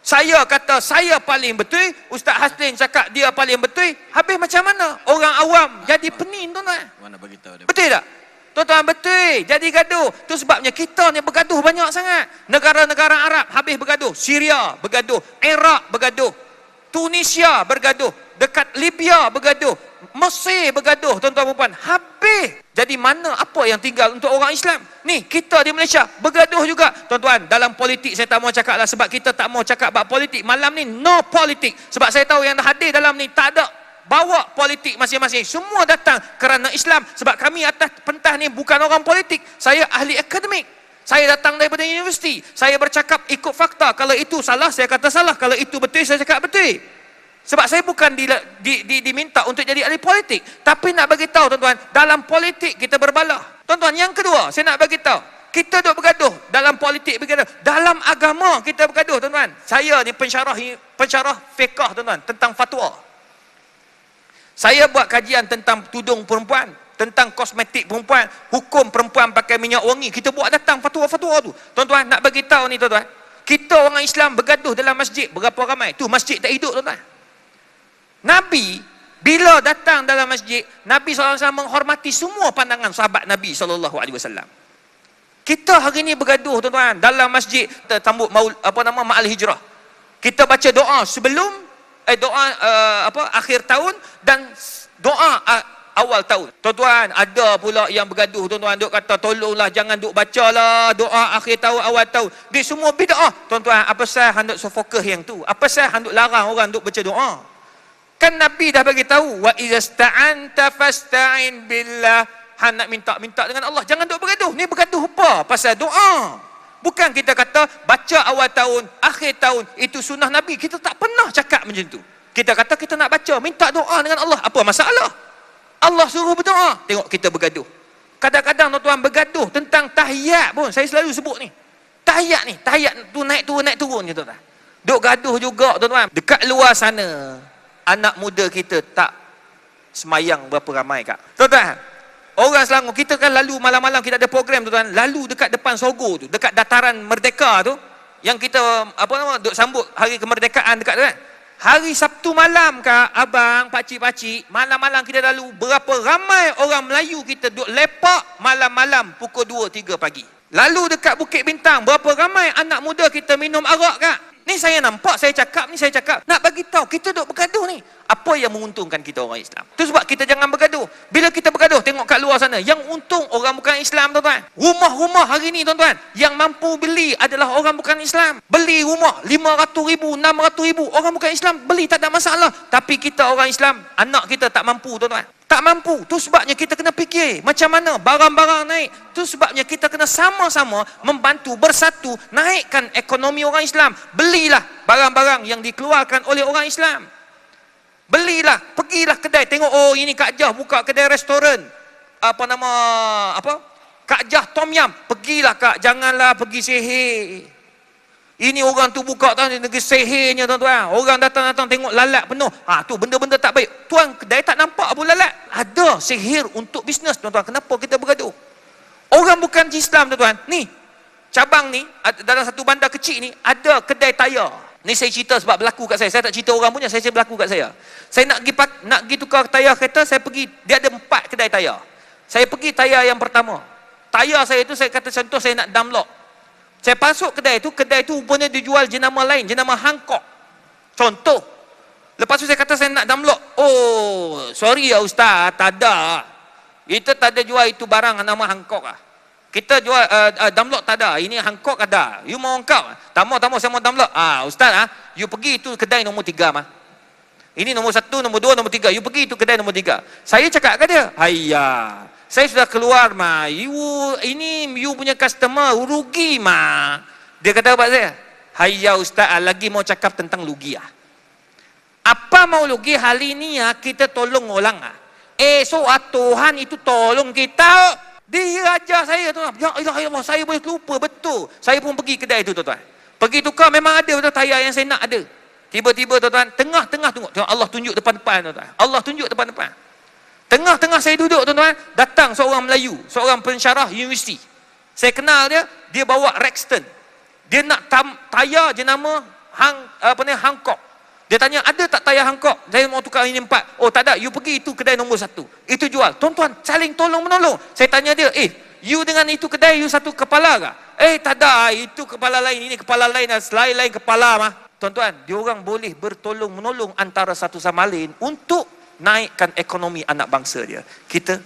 Saya kata saya paling betul, Ustaz Haslin cakap dia paling betul. Habis macam mana? Orang awam jadi pening, tuan-tuan. Mana bagi tahu dia. Betul tak? Tuan-tuan, betul. Jadi gaduh. Itu sebabnya kita ni bergaduh banyak sangat. Negara-negara Arab habis bergaduh. Syria bergaduh. Iraq bergaduh. Tunisia bergaduh. Dekat Libya bergaduh. Mesir bergaduh, tuan-tuan perempuan. Habis. Jadi mana apa yang tinggal untuk orang Islam? Ni, kita di Malaysia bergaduh juga. Tuan-tuan, dalam politik saya tak mau cakap lah. Sebab kita tak mau cakap bab politik. Malam ni, no politik. Sebab saya tahu yang hadir dalam ni tak ada bawa politik masing-masing. Semua datang kerana Islam. Sebab kami atas pentas ni bukan orang politik. Saya ahli akademik. Saya datang daripada universiti. Saya bercakap ikut fakta. Kalau itu salah, saya kata salah. Kalau itu betul, saya cakap betul. Sebab saya bukan diminta untuk jadi ahli politik. Tapi nak bagi tahu, tuan-tuan, dalam politik kita berbalah. Tuan-tuan, yang kedua, saya nak bagi tahu. Kita duk bergaduh dalam politik bergaduh. Dalam agama kita bergaduh, tuan-tuan. Saya ni pensyarah fiqh, tuan-tuan, tentang fatwa. Saya buat kajian tentang tudung perempuan, tentang kosmetik perempuan, hukum perempuan pakai minyak wangi. Kita buat datang fatwa-fatwa tu. Tuan-tuan, nak bagi tahu ni, tuan-tuan. Kita orang Islam bergaduh dalam masjid. Berapa ramai? Tu masjid tak hidup, tuan-tuan. Nabi, bila datang dalam masjid, Nabi SAW menghormati semua pandangan sahabat Nabi SAW. Kita hari ni bergaduh, tuan-tuan, dalam masjid tambut Ma'al Hijrah. Kita baca doa sebelum doa akhir tahun dan doa awal tahun. Tuan-tuan, ada pula yang bergaduh, tuan-tuan, duk kata tolonglah jangan duk bacalah doa akhir tahun awal tahun. Dia semua bid'ah. Tuan-tuan, apa saya hendak so fokus yang tu? Apa saya hendak larang orang duk baca doa? Kan Nabi dah bagi tahu, wa izasta'anta fasta'in billah. Nak minta dengan Allah. Jangan duk bergaduh. Ni bergaduh apa? Pasal doa. Bukan kita kata baca awal tahun, akhir tahun, itu sunnah Nabi. Kita tak pernah cakap macam tu. Kita kata kita nak baca, minta doa dengan Allah. Apa masalah? Allah suruh berdoa. Tengok kita bergaduh. Kadang-kadang tuan-tuan bergaduh tentang tahiyat pun. Saya selalu sebut ni. Tahiyat ni, tahiyat tu naik turun je, tuan-tuan. Duk gaduh juga, tuan-tuan. Dekat luar sana, anak muda kita tak semayang berapa ramai, Kak. Tuan-tuan, orang Selangor, kita kan lalu malam-malam kita ada program, tuan-tuan. Lalu dekat depan Sogo tu, dekat dataran Merdeka tu, yang kita duk sambut hari kemerdekaan dekat tu kan. Hari Sabtu malam, Kak, abang, pakcik-pakcik, malam-malam kita lalu, berapa ramai orang Melayu kita duk lepak malam-malam pukul 2-3 pagi. Lalu dekat Bukit Bintang, berapa ramai anak muda kita minum arak, Kak. Ni saya nampak, saya cakap, nak bagi tahu kita duk bergaduh ni. Apa yang menguntungkan kita orang Islam? Itu sebab kita jangan bergaduh. Bila kita bergaduh, tengok kat luar sana, yang untung orang bukan Islam, tuan-tuan. Rumah-rumah hari ni, tuan-tuan, yang mampu beli adalah orang bukan Islam. Beli rumah 500,000, 600,000, orang bukan Islam beli tak ada masalah. Tapi kita orang Islam, anak kita tak mampu, tuan-tuan. Tak mampu. Tu sebabnya kita kena fikir macam mana barang-barang naik. Tu sebabnya kita kena sama-sama membantu bersatu naikkan ekonomi orang Islam. Belilah barang-barang yang dikeluarkan oleh orang Islam. Belilah, pergilah kedai, tengok, oh ini Kak Jah buka kedai restoran. Kak Jah Tom Yam. Pergilah, Kak, janganlah pergi sihir. Ini orang tu buka negeri sihirnya, tuan-tuan. Orang datang-datang tengok lalat penuh. Tu benda-benda tak baik. Tuan, kedai tak nampak pun lalat. Ada sihir untuk bisnes, tuan-tuan. Kenapa kita bergaduh? Orang bukan Islam, tuan-tuan. Ni, cabang ni, dalam satu bandar kecil ni, ada kedai tayar. Ni saya cerita sebab berlaku kat saya. Saya tak cerita orang punya, saya berlaku kat saya. Saya nak pergi tukar tayar kereta, saya pergi, dia ada 4 kedai tayar. Saya pergi tayar yang pertama. Tayar saya tu, saya kata contoh, saya nak dump lock. Saya masuk kedai tu rupanya dijual jenama lain, jenama Hancock. Contoh. Lepas tu saya kata saya nak dump lock. Oh, sorry ya Ustaz, tak ada. Kita tak ada jual itu barang nama Hancock lah. Kita jual dump lock tak ada. Ini Hancock ada. You mau angkau? Tak mau, saya mau dump lock. Ustaz, you pergi itu kedai nombor 3 mah. Ini nombor 1, nombor 2, nombor 3. You pergi itu kedai nombor 3. Saya cakap ke dia, hayya, saya sudah keluar mah. Ini you punya customer rugi mah. Dia kata kepada saya, hayya Ustaz, lagi mau cakap tentang rugi ah. Apa mau rugi hari ini ya, kita tolong orang ah. Esok Tuhan itu tolong kita. Dia ajar saya, tuan. Ya Allah, saya boleh lupa betul. Saya pun pergi kedai itu, tuan. Pergi tukar memang ada betul tayar yang saya nak ada. Tiba-tiba tuan-tuan, tengah-tengah tengok Allah tunjuk depan-depan tuan-tuan. Allah tunjuk depan-depan. Tengah-tengah saya duduk tuan-tuan, datang seorang Melayu, seorang pensyarah universiti. Saya kenal dia, dia bawa Rexton. Dia nak tayar jenama Hancock. Dia tanya, ada tak tayar Hancock? Saya mau tukar ini 4. Oh tak ada, you pergi itu kedai nombor 1. Itu jual. Tuan-tuan, saling tolong menolong. Saya tanya dia, you dengan itu kedai, you satu kepala ke? Tak ada, itu kepala lain, ini kepala lain, lain kepala mah. Tuan-tuan, diorang boleh bertolong menolong antara satu sama lain untuk naikkan ekonomi anak bangsa dia. Kita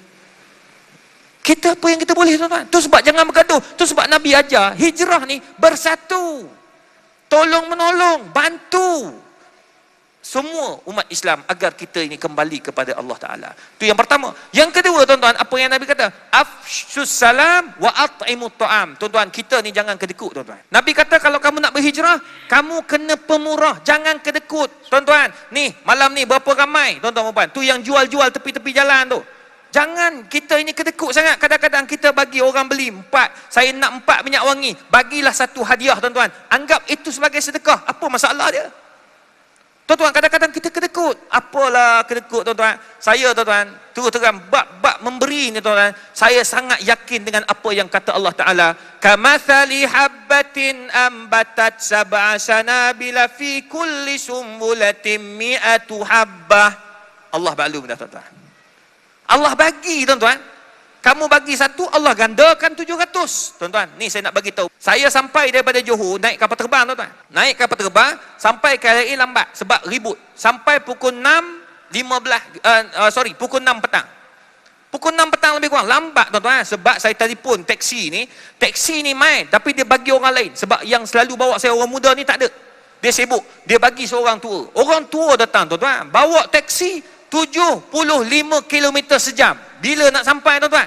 apa yang kita boleh tuan-tuan? Tu sebab jangan bergaduh. Tu sebab Nabi ajar hijrah ni bersatu. Tolong menolong, bantu semua umat Islam agar kita ini kembali kepada Allah Ta'ala. Itu yang pertama. Yang kedua tuan-tuan, apa yang Nabi kata? Afshus salam wa at'imut ta'am. Tuan-tuan, kita ni jangan kedekut tuan-tuan. Nabi kata kalau kamu nak berhijrah, kamu kena pemurah, jangan kedekut. Tuan-tuan, ni malam ni berapa ramai tuan-tuan puan, tu yang jual-jual tepi-tepi jalan tu. Jangan kita ini kedekut sangat. Kadang-kadang kita bagi orang beli 4, saya nak 4 minyak wangi, bagilah 1 hadiah tuan-tuan. Anggap itu sebagai sedekah. Apa masalah dia? Tuan-tuan, kadang-kadang kita kedekut. Apalah kedekut tuan-tuan. Saya tuan-tuan, terus terang, bab memberi ni tuan-tuan, saya sangat yakin dengan apa yang kata Allah Ta'ala. Kamathali habbatin ambatat sab'a sanabila fi kulli sumbulatin mi'atu habbah. Allah maklum dah tuan-tuan. Allah bagi tuan-tuan. Kamu bagi 1, Allah gandakan 700. Tuan-tuan, ni saya nak bagi tahu. Saya sampai daripada Johor naik kapal terbang tuan-tuan. Naik kapal terbang sampai KLIA lambat sebab ribut. Sampai pukul 6 petang. Pukul 6 petang lebih kurang. Lambat tuan-tuan sebab saya telefon taksi ni main tapi dia bagi orang lain sebab yang selalu bawa saya orang muda ni tak ada. Dia sibuk. Dia bagi seorang tua. Orang tua datang tuan-tuan, bawa taksi 75 km sejam. Bila nak sampai tuan-tuan?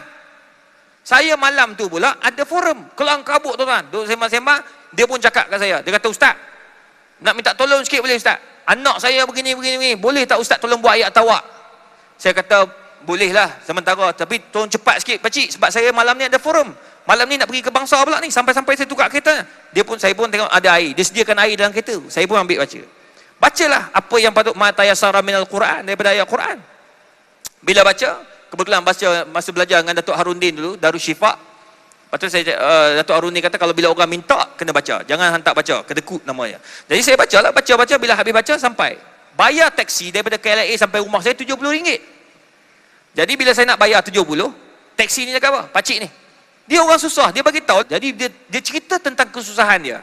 Saya malam tu pula ada forum kelang kabut tuan-tuan. Duduk sembang-sembang, dia pun cakap kat saya. Dia kata, "Ustaz, nak minta tolong sikit boleh Ustaz? Anak saya begini. Boleh tak Ustaz tolong buat ayat tawak?" Saya kata, "Boleh lah sementara, tapi tolong cepat sikit pakcik sebab saya malam ni ada forum. Malam ni nak pergi ke bangsa pula ni. Sampai-sampai saya tukar kereta." Saya pun tengok ada air. Dia sediakan air dalam kereta. Saya pun ambil baca. Bacalah apa yang patut ma tayassara minal Quran, daripada ayat Quran. Bila baca, kebetulan baca masa belajar dengan Datuk Haruddin dulu, Darus Syifa. Lepas tu Datuk Haruddin kata kalau bila orang minta kena baca, jangan hantar baca, kedekut namanya. Jadi saya bacalah, baca, bila habis baca sampai. Bayar taksi daripada KLIA sampai rumah saya RM70. Jadi bila saya nak bayar 70, taksi ni cakap apa? Pakcik ni, dia orang susah, dia bagi tahu. Jadi dia cerita tentang kesusahan dia.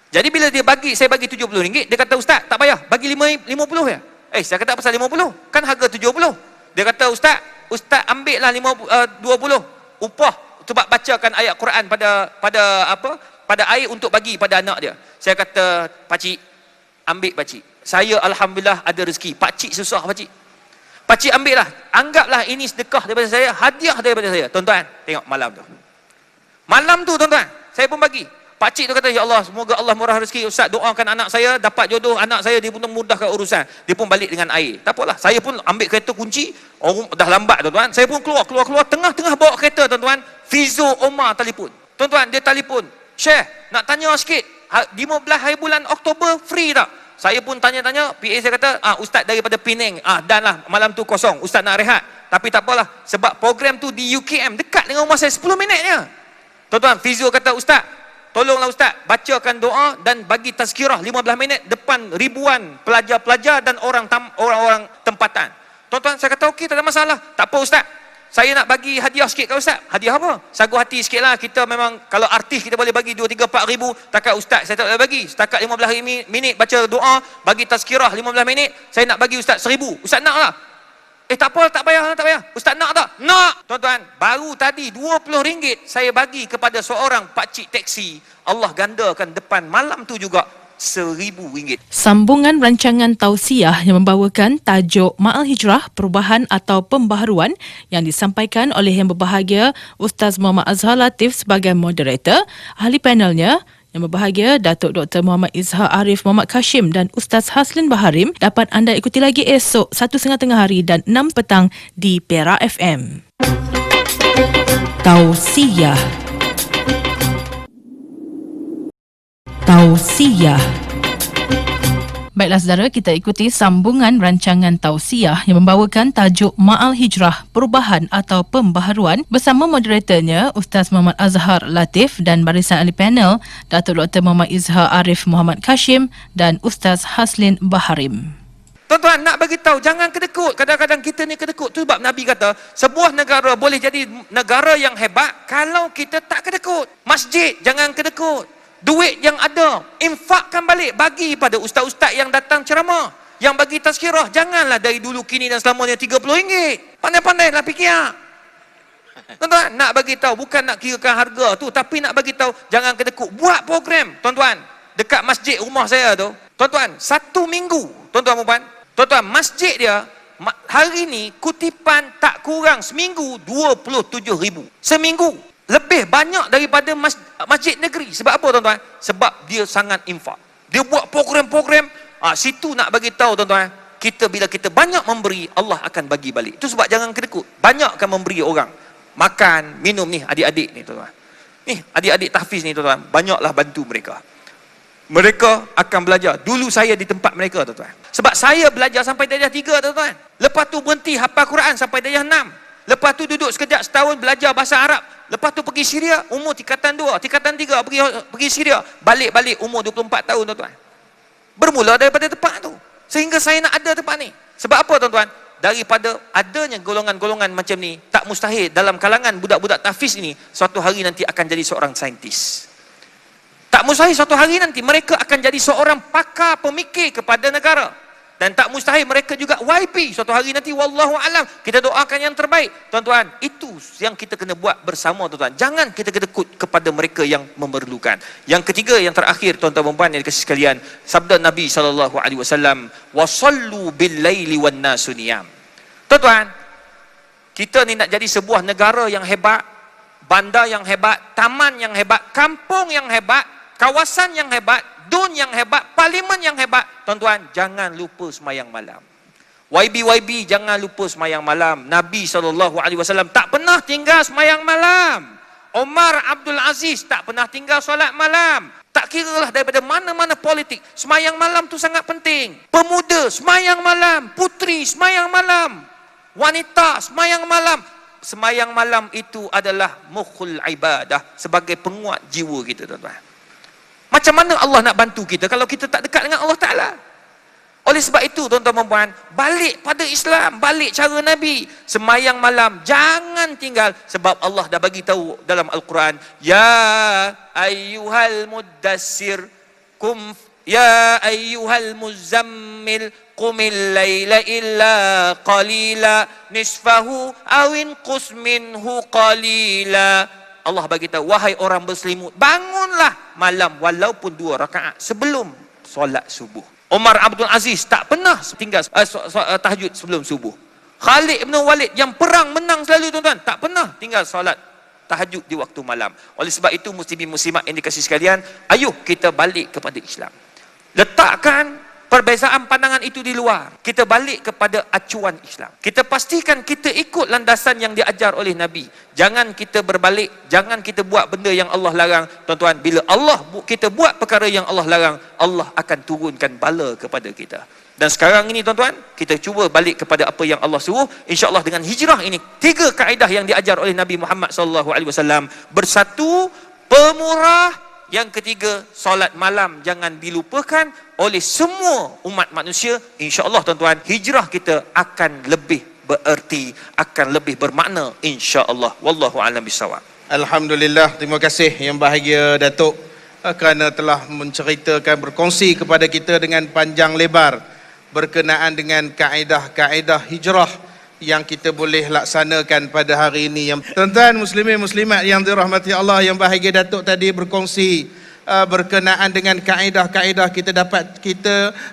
Jadi bila saya bagi RM70, dia kata, "Ustaz, tak payah, bagi 50 ya." Saya kata, "Pasal 50? Kan harga 70." Dia kata, Ustaz ambillah 20 upah sebab bacakan ayat Quran pada air untuk bagi pada anak dia. Saya kata, "Pakcik, ambil pakcik. Saya alhamdulillah ada rezeki. Pakcik susah pakcik. Pakcik ambillah. Anggaplah ini sedekah daripada saya, hadiah daripada saya." Tuan-tuan, tengok malam tu. Malam tu tuan-tuan, saya pun bagi. Pakcik tu kata, "Ya Allah, semoga Allah murah rezeki. Ustaz doakan anak saya dapat jodoh, anak saya dia pun mudahkan urusan." Dia pun balik dengan air. Tak apalah, saya pun ambil kereta kunci. Dah lambat tuan-tuan. Saya pun keluar tengah bawa kereta tuan-tuan. Fizo Omar telefon. Tuan-tuan, dia telefon. "Syekh, nak tanya sikit. 15 hari bulan Oktober free tak?" Saya pun tanya-tanya. PA saya kata, "Ustaz daripada Penang. Dan lah malam tu kosong. Ustaz nak rehat." Tapi tak apalah sebab program tu di UKM dekat dengan rumah saya 10 minit je. Tuan-tuan, Fizo kata, "Ustaz, tolonglah Ustaz, bacakan doa dan bagi tazkirah 15 minit depan ribuan pelajar-pelajar dan orang-orang tempatan." Tuan-tuan, saya kata, "Okey, tak ada masalah." "Tak apa Ustaz, saya nak bagi hadiah sikit kat Ustaz." "Hadiah apa?" "Sagu hati sikit lah. Kita memang, kalau artis kita boleh bagi 2, 3, 4 ribu. Takat Ustaz saya tak boleh bagi. Setakat 15 minit baca doa, bagi tazkirah 15 minit. Saya nak bagi Ustaz 1,000. Ustaz nak lah." Tak apa, tak payah. "Ustaz nak tak?" "Nak." Tuan-tuan, baru tadi RM20 saya bagi kepada seorang pakcik taksi. Allah gandakan depan malam tu juga RM1,000. Sambungan rancangan tausiah yang membawakan tajuk Ma'al Hijrah, Perubahan atau Pembaharuan yang disampaikan oleh yang berbahagia Ustaz Muhammad Azhar Latif sebagai moderator. Ahli panelnya yang berbahagia Datuk Dr. Muhammad Izhar Arif Muhammad Kashim dan Ustaz Haslin Baharim dapat anda ikuti lagi esok 1.30 hari dan 6 petang di Perak FM. Tausiah. Tausiah. Baiklah saudara, kita ikuti sambungan rancangan Tausiah yang membawakan tajuk Ma'al Hijrah, Perubahan atau Pembaharuan bersama moderatornya Ustaz Muhammad Azhar Latif dan barisan ahli panel Datuk Dr. Muhammad Izhar Arif Muhammad Kashim dan Ustaz Haslin Baharim. Tuan-tuan, nak bagi tahu jangan kedekut. Kadang-kadang kita ni kedekut. Tu sebab Nabi kata, sebuah negara boleh jadi negara yang hebat kalau kita tak kedekut. Masjid jangan kedekut. Duit yang ada, infakkan balik, bagi pada ustaz-ustaz yang datang ceramah, yang bagi tazkirah. Janganlah dari dulu kini dan selamanya RM30. Pandai-pandailah fikir. Tuan-tuan, nak bagi tahu bukan nak kirakan harga tu, tapi nak bagi tahu jangan kedekut. Buat program, tuan-tuan, dekat masjid rumah saya tu. Tuan-tuan, 1 minggu, tuan-tuan puan, tuan-tuan, masjid dia hari ni kutipan tak kurang seminggu 27,000. Seminggu. Lebih banyak daripada masjid negeri. Sebab apa tuan-tuan? Sebab dia sangat infak. Dia buat program-program. Situ nak bagi tahu tuan-tuan, bila kita banyak memberi, Allah akan bagi balik. Itu sebab jangan kedekut. Banyakkan memberi orang. Makan, minum ni adik-adik ni tuan-tuan. Ni adik-adik tahfiz ni tuan-tuan. Banyaklah bantu mereka. Mereka akan belajar. Dulu saya di tempat mereka tuan-tuan. Sebab saya belajar sampai darjah 3 tuan-tuan. Lepas tu berhenti hafal Quran sampai darjah 6. Lepas tu duduk sekejap setahun belajar bahasa Arab. Lepas tu pergi Syria, umur tingkatan 2, tingkatan 3 pergi Syria. Balik umur 24 tahun tuan-tuan. Bermula daripada tempat tu. Sehingga saya nak ada tempat ni. Sebab apa tuan-tuan? Daripada adanya golongan-golongan macam ni, tak mustahil dalam kalangan budak-budak tahfiz ini suatu hari nanti akan jadi seorang saintis. Tak mustahil suatu hari nanti mereka akan jadi seorang pakar pemikir kepada negara. Dan tak mustahil mereka juga YP suatu hari nanti, wallahu alam. Kita doakan yang terbaik. Tuan-tuan, itu yang kita kena buat bersama tuan-tuan. Jangan kita kedekut kepada mereka yang memerlukan. Yang ketiga, yang terakhir tuan-tuan dan puan yang dikasihi sekalian, sabda Nabi SAW, wasallu bil laili wan nasu niyam. Tuan-tuan, kita ni nak jadi sebuah negara yang hebat, bandar yang hebat, taman yang hebat, kampung yang hebat, kawasan yang hebat, dun yang hebat, parlimen yang hebat. Tuan-tuan, jangan lupa semayang malam. YB jangan lupa semayang malam. Nabi SAW tak pernah tinggal semayang malam. Omar Abdul Aziz tak pernah tinggal solat malam. Tak kiralah daripada mana-mana politik, semayang malam tu sangat penting. Pemuda semayang malam, puteri semayang malam, wanita semayang malam. Semayang malam itu adalah mukhul ibadah, sebagai penguat jiwa kita tuan-tuan. Macam mana Allah nak bantu kita kalau kita tak dekat dengan Allah Ta'ala? Oleh sebab itu tuan-tuan dan puan, balik pada Islam, balik cara Nabi. Semayang malam jangan tinggal, sebab Allah dah bagi tahu dalam Al-Quran, ya ayyuhal muddassir ya ayyuhal muzammil qumil laila illa qalila nisfahu awin qus minhu qalila. Allah bagi tahu, wahai orang berselimut, bangunlah malam walaupun 2 rakaat sebelum solat subuh. Omar Abdul Aziz tak pernah tinggal tahajud sebelum subuh. Khalid bin Walid yang perang menang selalu tuan-tuan, tak pernah tinggal solat tahajud di waktu malam. Oleh sebab itu muslimin muslimat yang dikasihi sekalian, ayuh kita balik kepada Islam. Letakkan perbezaan pandangan itu di luar. Kita balik kepada acuan Islam. Kita pastikan kita ikut landasan yang diajar oleh Nabi. Jangan kita berbalik, jangan kita buat benda yang Allah larang. Tuan-tuan, bila kita buat perkara yang Allah larang, Allah akan turunkan bala kepada kita. Dan sekarang ini tuan-tuan, kita cuba balik kepada apa yang Allah suruh. InsyaAllah dengan hijrah ini, 3 kaedah yang diajar oleh Nabi Muhammad SAW. Bersatu, pemurah. Yang ketiga, solat malam jangan dilupakan oleh semua umat manusia. InsyaAllah tuan-tuan, hijrah kita akan lebih bererti, akan lebih bermakna, insyaAllah. Wallahu a'lam bishawab. Alhamdulillah, terima kasih yang bahagia Datuk kerana telah menceritakan, berkongsi kepada kita dengan panjang lebar berkenaan dengan kaedah-kaedah hijrah yang kita boleh laksanakan pada hari ini. Yang tuan-tuan muslimin muslimat yang dirahmati Allah, yang bahagia Datuk tadi berkongsi berkenaan dengan kaedah-kaedah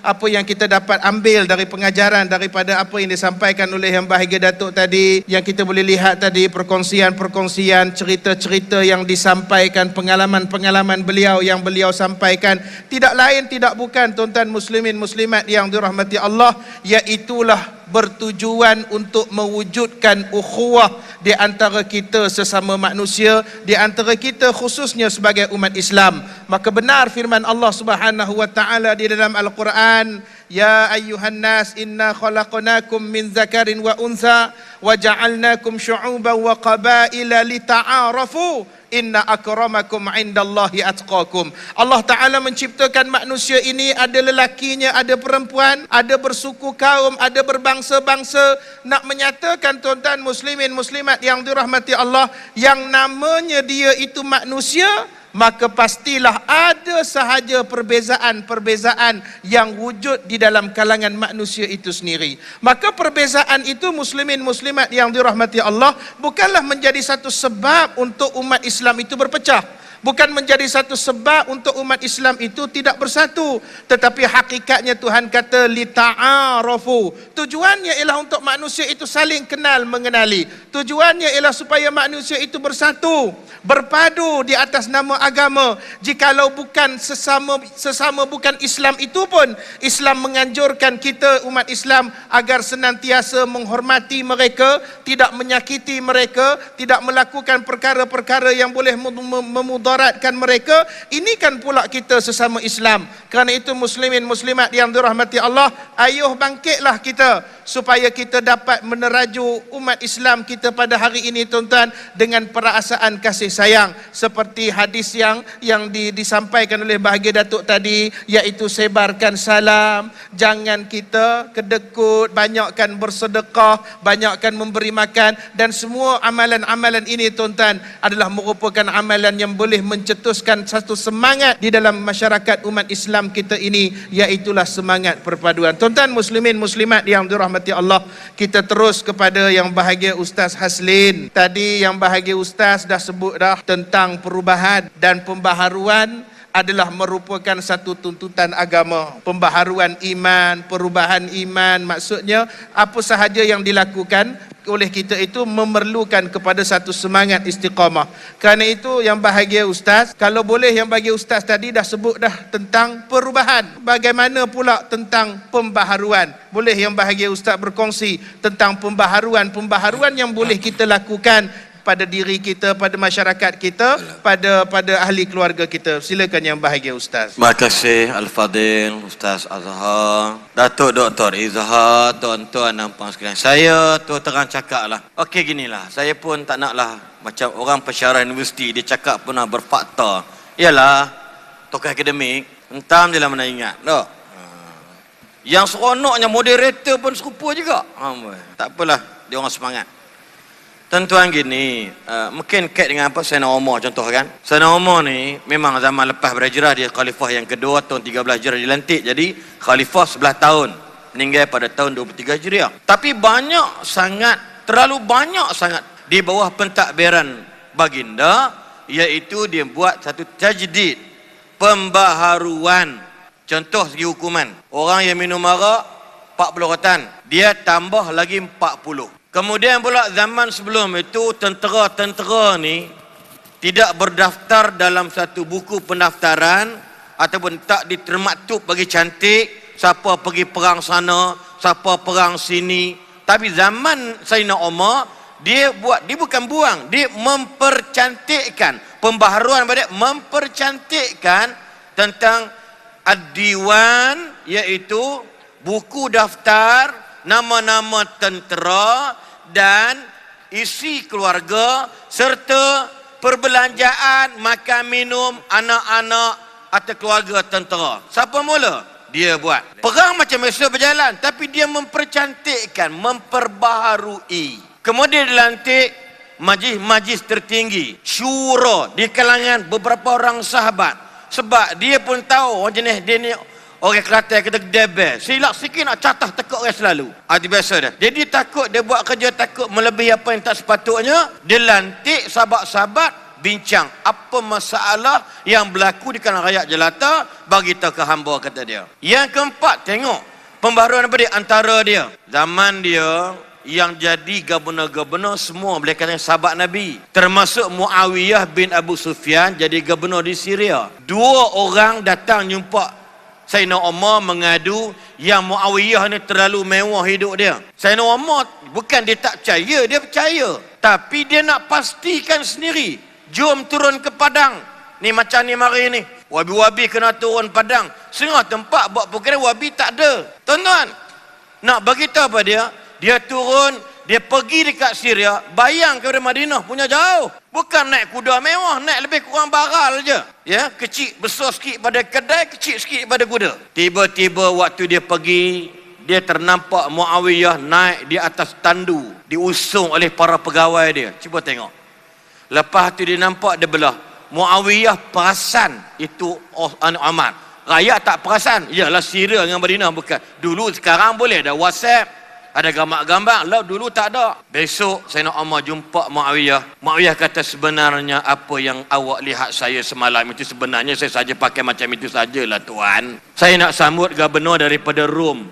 apa yang kita dapat ambil dari pengajaran daripada apa yang disampaikan oleh yang bahagia Datuk tadi. Yang kita boleh lihat tadi perkongsian-perkongsian, cerita-cerita yang disampaikan, pengalaman-pengalaman beliau yang beliau sampaikan, tidak lain tidak bukan tuan-tuan muslimin muslimat yang dirahmati Allah, iaitulah bertujuan untuk mewujudkan ukhuwah di antara kita sesama manusia, di antara kita khususnya sebagai umat Islam. Maka benar firman Allah Subhanahu wa taala di dalam Al-Quran, ya ayyuhan nas inna khalaqnakum min zakarin wa untha wa ja'alnakum syu'uban wa qabaila lita'arafu inna akramakum indallahi atqakum. Allah Ta'ala menciptakan manusia ini, ada lelakinya, ada perempuan, ada bersuku kaum, ada berbangsa-bangsa, nak menyatakan tuan-tuan muslimin muslimat yang dirahmati Allah, yang namanya dia itu manusia, maka pastilah ada sahaja perbezaan-perbezaan yang wujud di dalam kalangan manusia itu sendiri. Maka perbezaan itu muslimin muslimat yang dirahmati Allah bukanlah menjadi satu sebab untuk umat Islam itu berpecah, bukan menjadi satu sebab untuk umat Islam itu tidak bersatu, tetapi hakikatnya Tuhan kata lita'arafu. Tujuannya ialah untuk manusia itu saling kenal mengenali. Tujuannya ialah supaya manusia itu bersatu, berpadu di atas nama agama. Jikalau bukan sesama bukan Islam itu pun, Islam menganjurkan kita umat Islam agar senantiasa menghormati mereka, tidak menyakiti mereka, tidak melakukan perkara-perkara yang boleh memudaratkan mereka. Ini kan pula kita sesama Islam. Kerana itu muslimin muslimat yang dirahmati Allah, ayuh bangkitlah kita supaya kita dapat meneraju umat Islam kita pada hari ini tuan-tuan dengan perasaan kasih sayang, seperti hadis yang disampaikan oleh bahagia Datuk tadi, iaitu sebarkan salam, jangan kita kedekut, banyakkan bersedekah, banyakkan memberi makan, dan semua amalan-amalan ini tuan-tuan adalah merupakan amalan yang boleh mencetuskan satu semangat di dalam masyarakat umat Islam kita ini, iaitulah semangat perpaduan. Tuan-tuan muslimin muslimat yang dirahmati Allah, kita terus kepada yang bahagia Ustaz Haslin. Tadi yang bahagia Ustaz dah sebut dah tentang perubahan dan pembaharuan adalah merupakan satu tuntutan agama. Pembaharuan iman, perubahan iman, maksudnya apa sahaja yang dilakukan oleh kita itu memerlukan kepada satu semangat istiqamah. Kerana itu yang bahagia Ustaz, kalau boleh yang bahagia Ustaz tadi dah sebut dah tentang perubahan, bagaimana pula tentang pembaharuan? Boleh yang bahagia Ustaz berkongsi tentang pembaharuan yang boleh kita lakukan pada diri kita, pada masyarakat kita, pada ahli keluarga kita. Silakan yang bahagia Ustaz. Terima kasih Al-Fadil Ustaz Azhar, Datuk Dr. Izhar, tuan-tuan dan puan sekalian. Saya terang cakap lah. Okey, ginilah, saya pun tak naklah macam orang pensyarah universiti dia cakap pernah berfakta. Ialah tokoh akademik, entam je lah mana ingat. Tak? Yang seronoknya moderator pun serupa juga. Tak apalah, dia orang semangat. Tuan-tuan gini, mungkin kait dengan apa Sayyidina Umar contoh kan. Sayyidina Umar ni memang zaman lepas berhijrah, dia khalifah yang kedua tahun 13 Hijrah dilantik. Jadi khalifah 11 tahun, meninggal pada tahun 23 Hijriah. Tapi banyak sangat, terlalu banyak sangat di bawah pentadbiran baginda, iaitu dia buat satu tajdid, pembaharuan. Contoh segi hukuman, orang yang minum arak 40 rotan, dia tambah lagi 40. Kemudian pula zaman sebelum itu tentera-tentera ni tidak berdaftar dalam satu buku pendaftaran ataupun tak ditermaktub bagi cantik, siapa pergi perang sana, siapa perang sini. Tapi zaman Sayyidina Umar, dia bukan buang, dia mempercantikkan, pembaharuan pada mempercantikkan tentang ad-diwan, iaitu buku daftar nama-nama tentera dan isi keluarga serta perbelanjaan, makan minum anak-anak atau keluarga tentera. Siapa mula? Dia buat. Perang macam biasa berjalan, tapi dia mempercantikkan, memperbaharui. Kemudian dilantik majlis tertinggi, syura di kalangan beberapa orang sahabat. Sebab dia pun tahu orang jenis dia ni orang Kelantan kata debel. Silap sikit nak catah tekuk orang selalu. Itu biasa dah. Jadi takut dia buat kerja takut melebihi apa yang tak sepatutnya. Dia lantik sahabat-sahabat bincang apa masalah yang berlaku di kalangan rakyat jelata, bagi tahu ke hamba, kata dia. Yang keempat, tengok pembaharuan apa dia antara dia. Zaman dia yang jadi gubernur-gubernur semua boleh kata sahabat Nabi, termasuk Muawiyah bin Abu Sufyan jadi gubernur di Syria. Dua orang datang jumpa Sayyidina Umar mengadu yang Muawiyah ni terlalu mewah hidup dia. Sayyidina Umar bukan dia tak percaya, dia percaya. Tapi dia nak pastikan sendiri. Jom turun ke padang. Ni macam ni mari ni. Wabi-wabi kena turun padang. Setengah tempat buat program wabi tak ada. Tuan-tuan, nak bagi tahu apa dia? Dia turun, dia pergi dekat Syria, bayang kepada Madinah punya jauh. Bukan naik kuda mewah, naik lebih kurang baral je. Ya, kecil besar sikit pada kedai, kecil sikit pada kuda. Tiba-tiba waktu dia pergi, dia ternampak Muawiyah naik di atas tandu, diusung oleh para pegawai dia. Cuba tengok. Lepas tu dia nampak dia belah. Muawiyah perasan itu Umar. Rakyat tak perasan. Yalah Syria dengan Madinah bukan. Dulu sekarang boleh ada WhatsApp, ada gambar-gambar. Lah dulu tak ada. Besok Sayyidina Umar jumpa Muawiyah. Muawiyah kata sebenarnya apa yang awak lihat saya semalam itu sebenarnya saya saja pakai macam itu sajalah tuan. Saya nak sambut gubernur daripada Rom.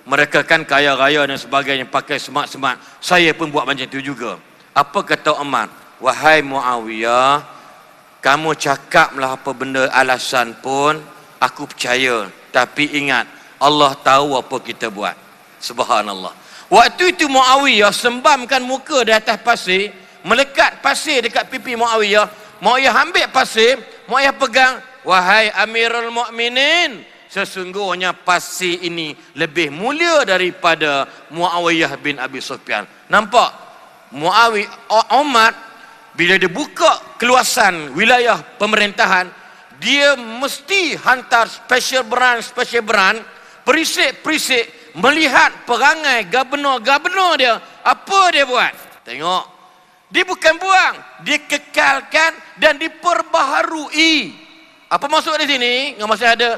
Mereka kan kaya raya dan sebagainya pakai smart-smart. Saya pun buat macam itu juga. Apa kata Umar? Wahai Muawiyah, kamu cakaplah apa benda alasan pun, aku percaya. Tapi ingat, Allah tahu apa kita buat. Subhanallah. Waktu itu Muawiyah sembamkan muka di atas pasir, melekat pasir dekat pipi Muawiyah. Muawiyah ambil pasir, Muawiyah pegang. Wahai Amirul Mukminin, sesungguhnya pasir ini lebih mulia daripada Muawiyah bin Abi Sufyan. Nampak? Umar bila dia buka keluasan wilayah pemerintahan, dia mesti hantar special branch, perisik-perisik melihat perangai gubernur-gubernur dia. Apa dia buat? Tengok. Dia bukan buang, dia kekalkan dan diperbaharui. Apa maksud di sini? Nggak masih ada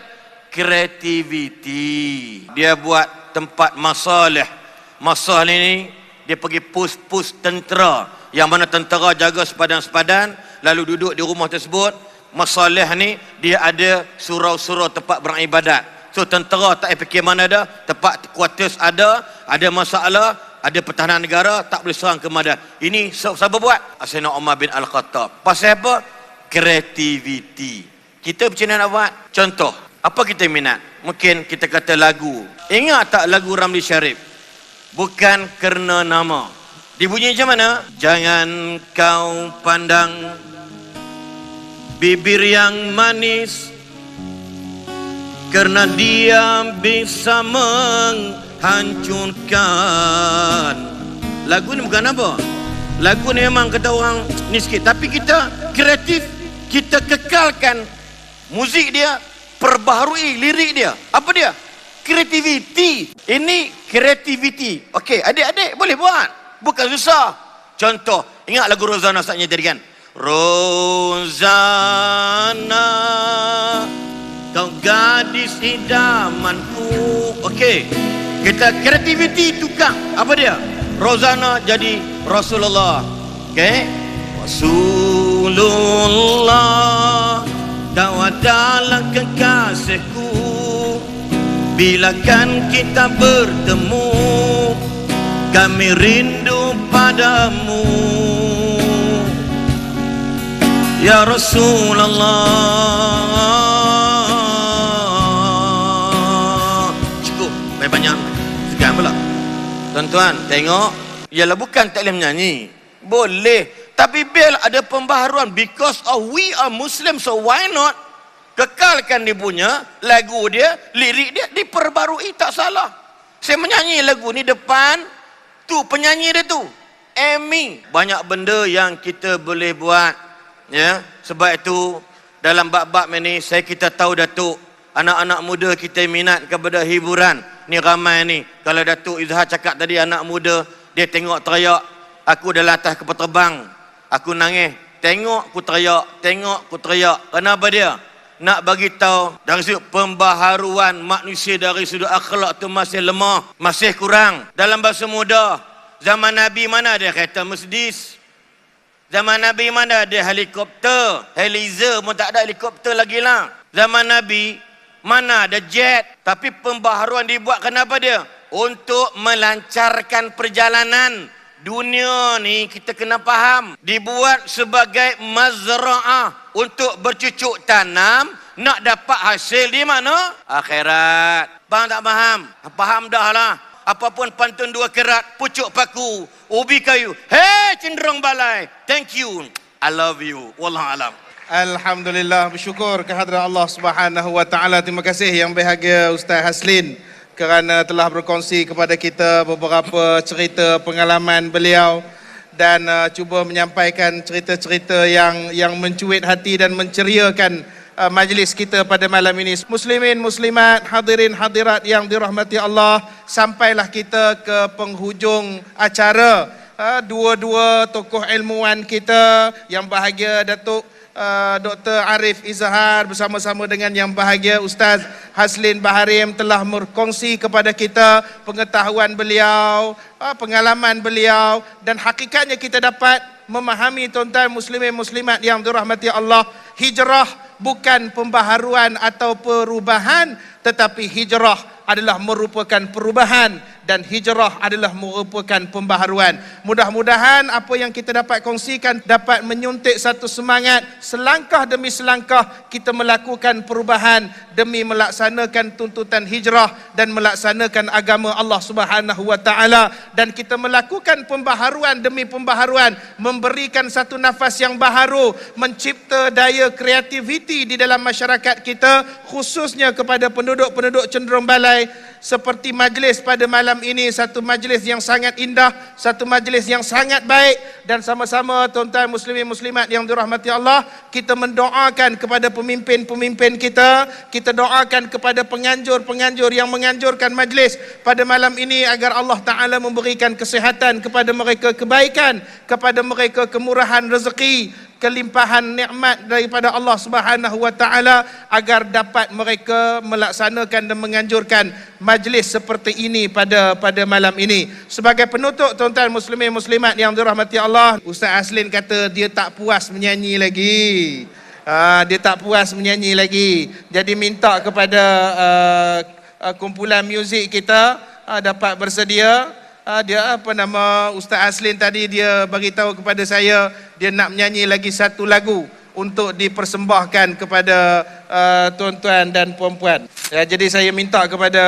kreativiti. Dia buat tempat masalih. Masalih ini dia pergi pos-pos tentera, yang mana tentera jaga sepadan-sepadan, lalu duduk di rumah tersebut. Masalah ni dia ada surau-surau tempat beribadat. So tentera tak fikir mana ada, tempat quarters ada masalah, ada pertahanan negara, tak boleh serang ke mana. Ini siapa buat? Sayyidina Umar bin Al-Khattab. Pasal apa? Kreativiti. Kita macam mana nak buat? Contoh, apa kita minat? Mungkin kita kata lagu. Ingat tak lagu Ramli Sharif? Bukan kerana nama. Dibunyi macam mana? Jangan kau pandang bibir yang manis, kerana dia bisa menghancurkan. Lagu ni bukan apa. Lagu ni memang kata orang ni sikit, tapi kita kreatif, kita kekalkan muzik dia, perbaharui lirik dia. Apa dia? Kreativiti. Ini kreativiti. Okey, adik-adik boleh buat. Bukan susah. Contoh, ingat lagu Rozana saatnya tadi kan? Rozana, kau gadis idamanku. Okey, kita kreativiti tukang. Apa dia? Rozana jadi Rasulullah. Okey, Rasulullah, kau adalah kekasihku. Bila kan kita bertemu, kami rindu padamu, ya Rasulullah. Cukup, banyak sekian pula. Tuan-tuan, tengok. Ialah bukan tak boleh menyanyi. Boleh. Tapi biar ada pembaharuan. Because of we are Muslim, so why not? Kekalkan dia punya lagu dia, lirik dia, diperbarui, tak salah. Saya menyanyi lagu ni depan tu penyanyi dia tu, Amy. Banyak benda yang kita boleh buat, ya. Sebab itu dalam bab-bab ini kita tahu Datuk, anak-anak muda kita minat kepada hiburan. Ni ramai ni. Kalau Datuk Izhar cakap tadi anak muda, dia tengok teriak, aku dalam atas kapal terbang, aku nangis, tengok aku teriak, tengok aku teriak. Kenapa dia? Nak bagi tahu dari sudut pembaharuan manusia, dari sudut akhlak tu masih lemah, masih kurang. Dalam bahasa muda, zaman Nabi mana ada kereta Mercedes? Zaman Nabi mana ada helikopter? Helizer pun tak ada helikopter lagi lah. Zaman Nabi mana ada jet? Tapi pembaharuan dibuat kenapa dia? Untuk melancarkan perjalanan. Dunia ni kita kena faham, dibuat sebagai mazra'ah, untuk bercucuk tanam, nak dapat hasil di mana? Akhirat. Faham tak faham? Faham dah lah. Apapun pantun dua kerat, pucuk paku, ubi kayu. Hei cenderung balai. Thank you. I love you. Wallahualam. Alhamdulillah, bersyukur kehadrat Allah Subhanahu wa taala. Terima kasih yang berbahagia Ustaz Haslin kerana telah berkongsi kepada kita beberapa cerita pengalaman beliau dan cuba menyampaikan cerita-cerita yang mencuit hati dan menceriakan majlis kita pada malam ini. Muslimin, muslimat, hadirin, hadirat yang dirahmati Allah, sampailah kita ke penghujung acara. Dua-dua tokoh ilmuwan kita yang bahagia, Datuk Dr. Arif Izhar bersama-sama dengan yang bahagia Ustaz Haslin Baharim telah berkongsi kepada kita pengetahuan beliau, pengalaman beliau, dan hakikatnya kita dapat memahami tuan-tuan muslimin muslimat yang dirahmati Allah, hijrah bukan pembaharuan atau perubahan, tetapi hijrah adalah merupakan perubahan dan hijrah adalah merupakan pembaharuan. Mudah-mudahan apa yang kita dapat kongsikan dapat menyuntik satu semangat, selangkah demi selangkah kita melakukan perubahan demi melaksanakan tuntutan hijrah dan melaksanakan agama Allah Subhanahu wa taala, dan kita melakukan pembaharuan demi pembaharuan, memberikan satu nafas yang baharu, mencipta daya kreativiti di dalam masyarakat kita, khususnya kepada penduduk-penduduk cenderung balai. Seperti majlis pada malam ini, satu majlis yang sangat indah, satu majlis yang sangat baik, dan sama-sama tuan-tuan muslimin muslimat yang dirahmati Allah, kita mendoakan kepada pemimpin-pemimpin kita, kita doakan kepada penganjur-penganjur yang menganjurkan majlis pada malam ini agar Allah Ta'ala memberikan kesihatan kepada mereka, kebaikan kepada mereka, kemurahan rezeki, kelimpahan nikmat daripada Allah Subhanahu wa taala, agar dapat mereka melaksanakan dan menganjurkan majlis seperti ini pada malam ini. Sebagai penutup tuan-tuan muslimin muslimat yang dirahmati Allah, Ustaz Haslin kata dia tak puas menyanyi lagi. Dia tak puas menyanyi lagi. Jadi minta kepada kumpulan muzik kita dapat bersedia. Dia Ustaz Haslin tadi dia bagi tahu kepada saya dia nak menyanyi lagi satu lagu untuk dipersembahkan kepada tuan-tuan dan puan-puan. Ya, jadi saya minta kepada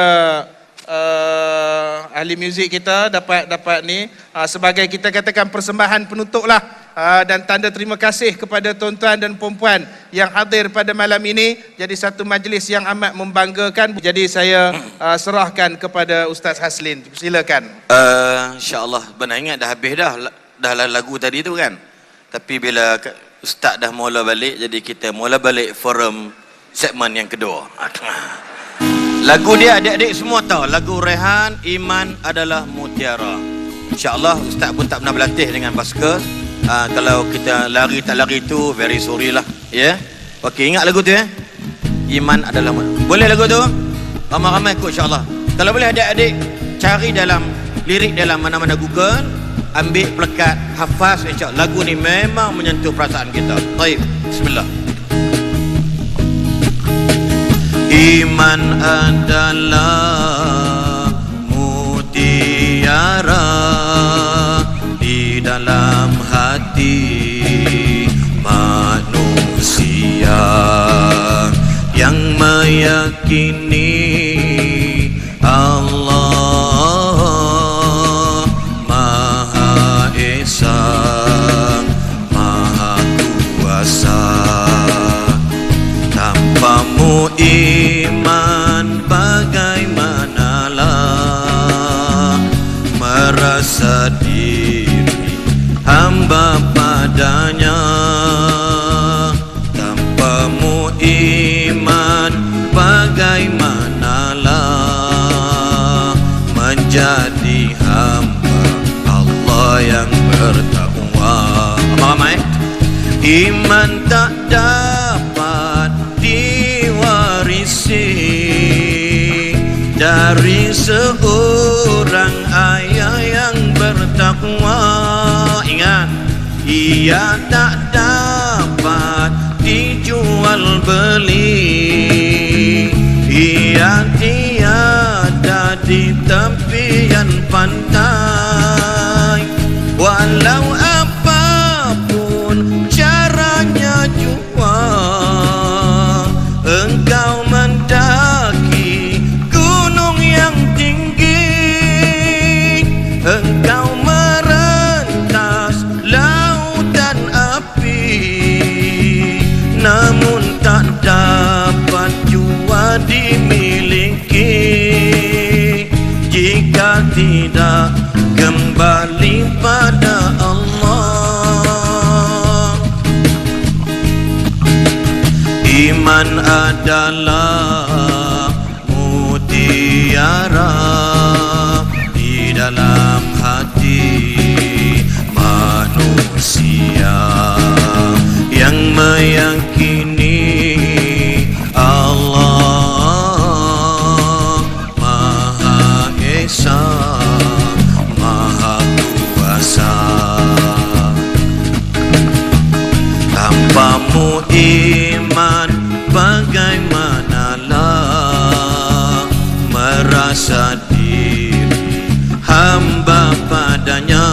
ahli muzik kita dapat ni sebagai kita katakan persembahan penutup lah, dan tanda terima kasih kepada tuan-tuan dan puan-puan yang hadir pada malam ini. Jadi satu majlis yang amat membanggakan. Jadi saya serahkan kepada Ustaz Haslin. Silakan. InsyaAllah benar ingat dah habis dah lagu tadi tu kan. Tapi bila Ustaz dah mula balik, jadi kita mula balik forum segmen yang kedua. Lagu dia adik-adik semua tahu. Lagu Rehan, Iman Adalah Mutiara. InsyaAllah Ustaz pun tak pernah berlatih dengan basker. Kalau kita lari tak lari tu very sorry lah. Ya. Yeah? Okey, ingat lagu tu ya. Iman Adalah Mutiara. Boleh lagu tu? Ramai-ramai ikut insyaAllah. Kalau boleh adik-adik cari dalam lirik dalam mana-mana Google, ambil pelekat, hafaz, insyaAllah lagu ni memang menyentuh perasaan kita. Baik, bismillah. Iman adalah mutiara di dalam hati manusia yang meyakini Allah Maha Esa, Maha Kuasa. Tanpamu iman bagaimanalah merasa diri hamba padanya. Tanpamu iman bagaimanalah menjadi hamba Allah yang bertakwa. Ramai iman tak dapat diwarisi dari seorang ayah yang bertakwa. Ingat, ia tak dapat dijual beli, ia tiada di tepian pantai. Walau apapun caranya jua, engkau merentas lautan api, namun tak dapat jua dimiliki jika tidak kembali pada Allah. Iman adalah mutiara di dalam hati manusia yang meyakini Allah Maha Esa, Maha Kuasa. Tanpamu iman bagaimanalah merasa diri hamba padanya.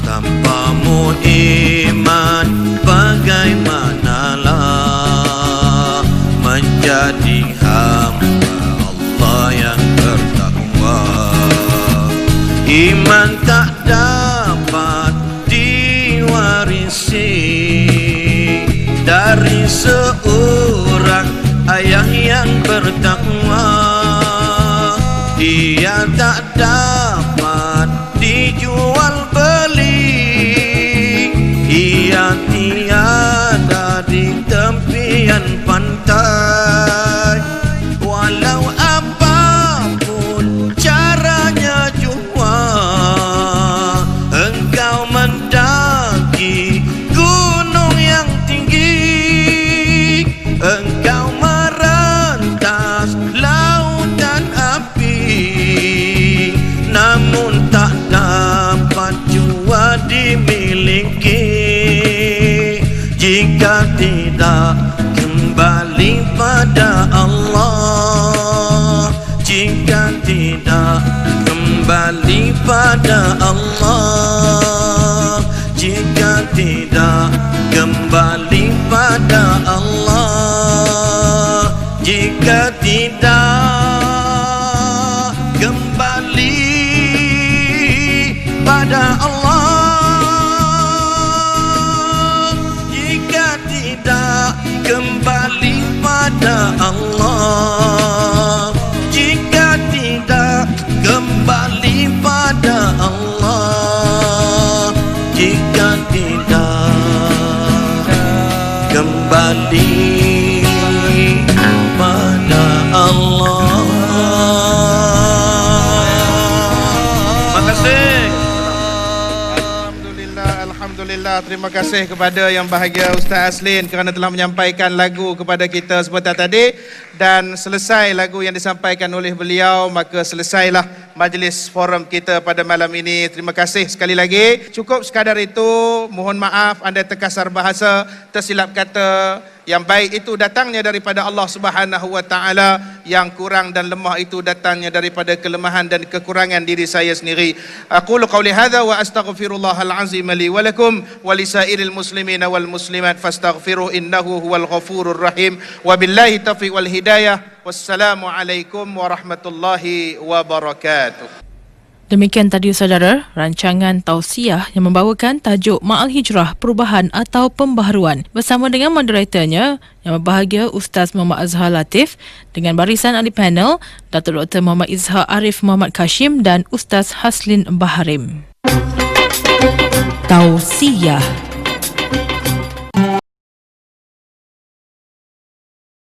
Tanpamu iman bagaimanalah menjadi hamba Allah yang bertakwa. Iman tak dapat diwarisi dari seorang ayah yang bertakwa. Ia tak dapat dijual beli, ia tiada di tepian pantai. Walau apapun caranya jua engkau mendaki gunung yang tinggi, engkau merentas lautan api, namun tak dapat jua dimiliki jika tidak kembali pada Allah. Jika tidak kembali pada Allah, jika tidak kembali pada Allah, jika tidak kembali pada Allah, jika tidak kembali pada Allah, jika tidak kembali pada Allah, jika tidak kembali pada Allah. Makasih. Alhamdulillah, terima kasih kepada Yang Bahagia Ustaz Aslin kerana telah menyampaikan lagu kepada kita sebentar tadi. Dan selesai lagu yang disampaikan oleh beliau, maka selesailah majlis forum kita pada malam ini. Terima kasih sekali lagi. Cukup sekadar itu, mohon maaf anda terkasar bahasa, tersilap kata. Yang baik itu datangnya daripada Allah Subhanahu wa taala, yang kurang dan lemah itu datangnya daripada kelemahan dan kekurangan diri saya sendiri. Aqulu qauli hadza wa astaghfirullahal azim li wa lakum wa lisairil muslimin wal muslimat fastaghfiruhu innahu huwal ghafurur rahim. Wabillahi taufiq wal hidayah. Wassalamu alaikum warahmatullahi wabarakatuh. Demikian tadi saudara, rancangan tausiah yang membawakan tajuk Ma'al Hijrah, Perubahan atau Pembaharuan bersama dengan moderatornya Yang Berbahagia Ustaz Muhammad Azhar Latif dengan barisan ahli panel Datuk Dr. Muhammad Izhar Arif Muhammad Kashim dan Ustaz Haslin Baharim. Tausiah.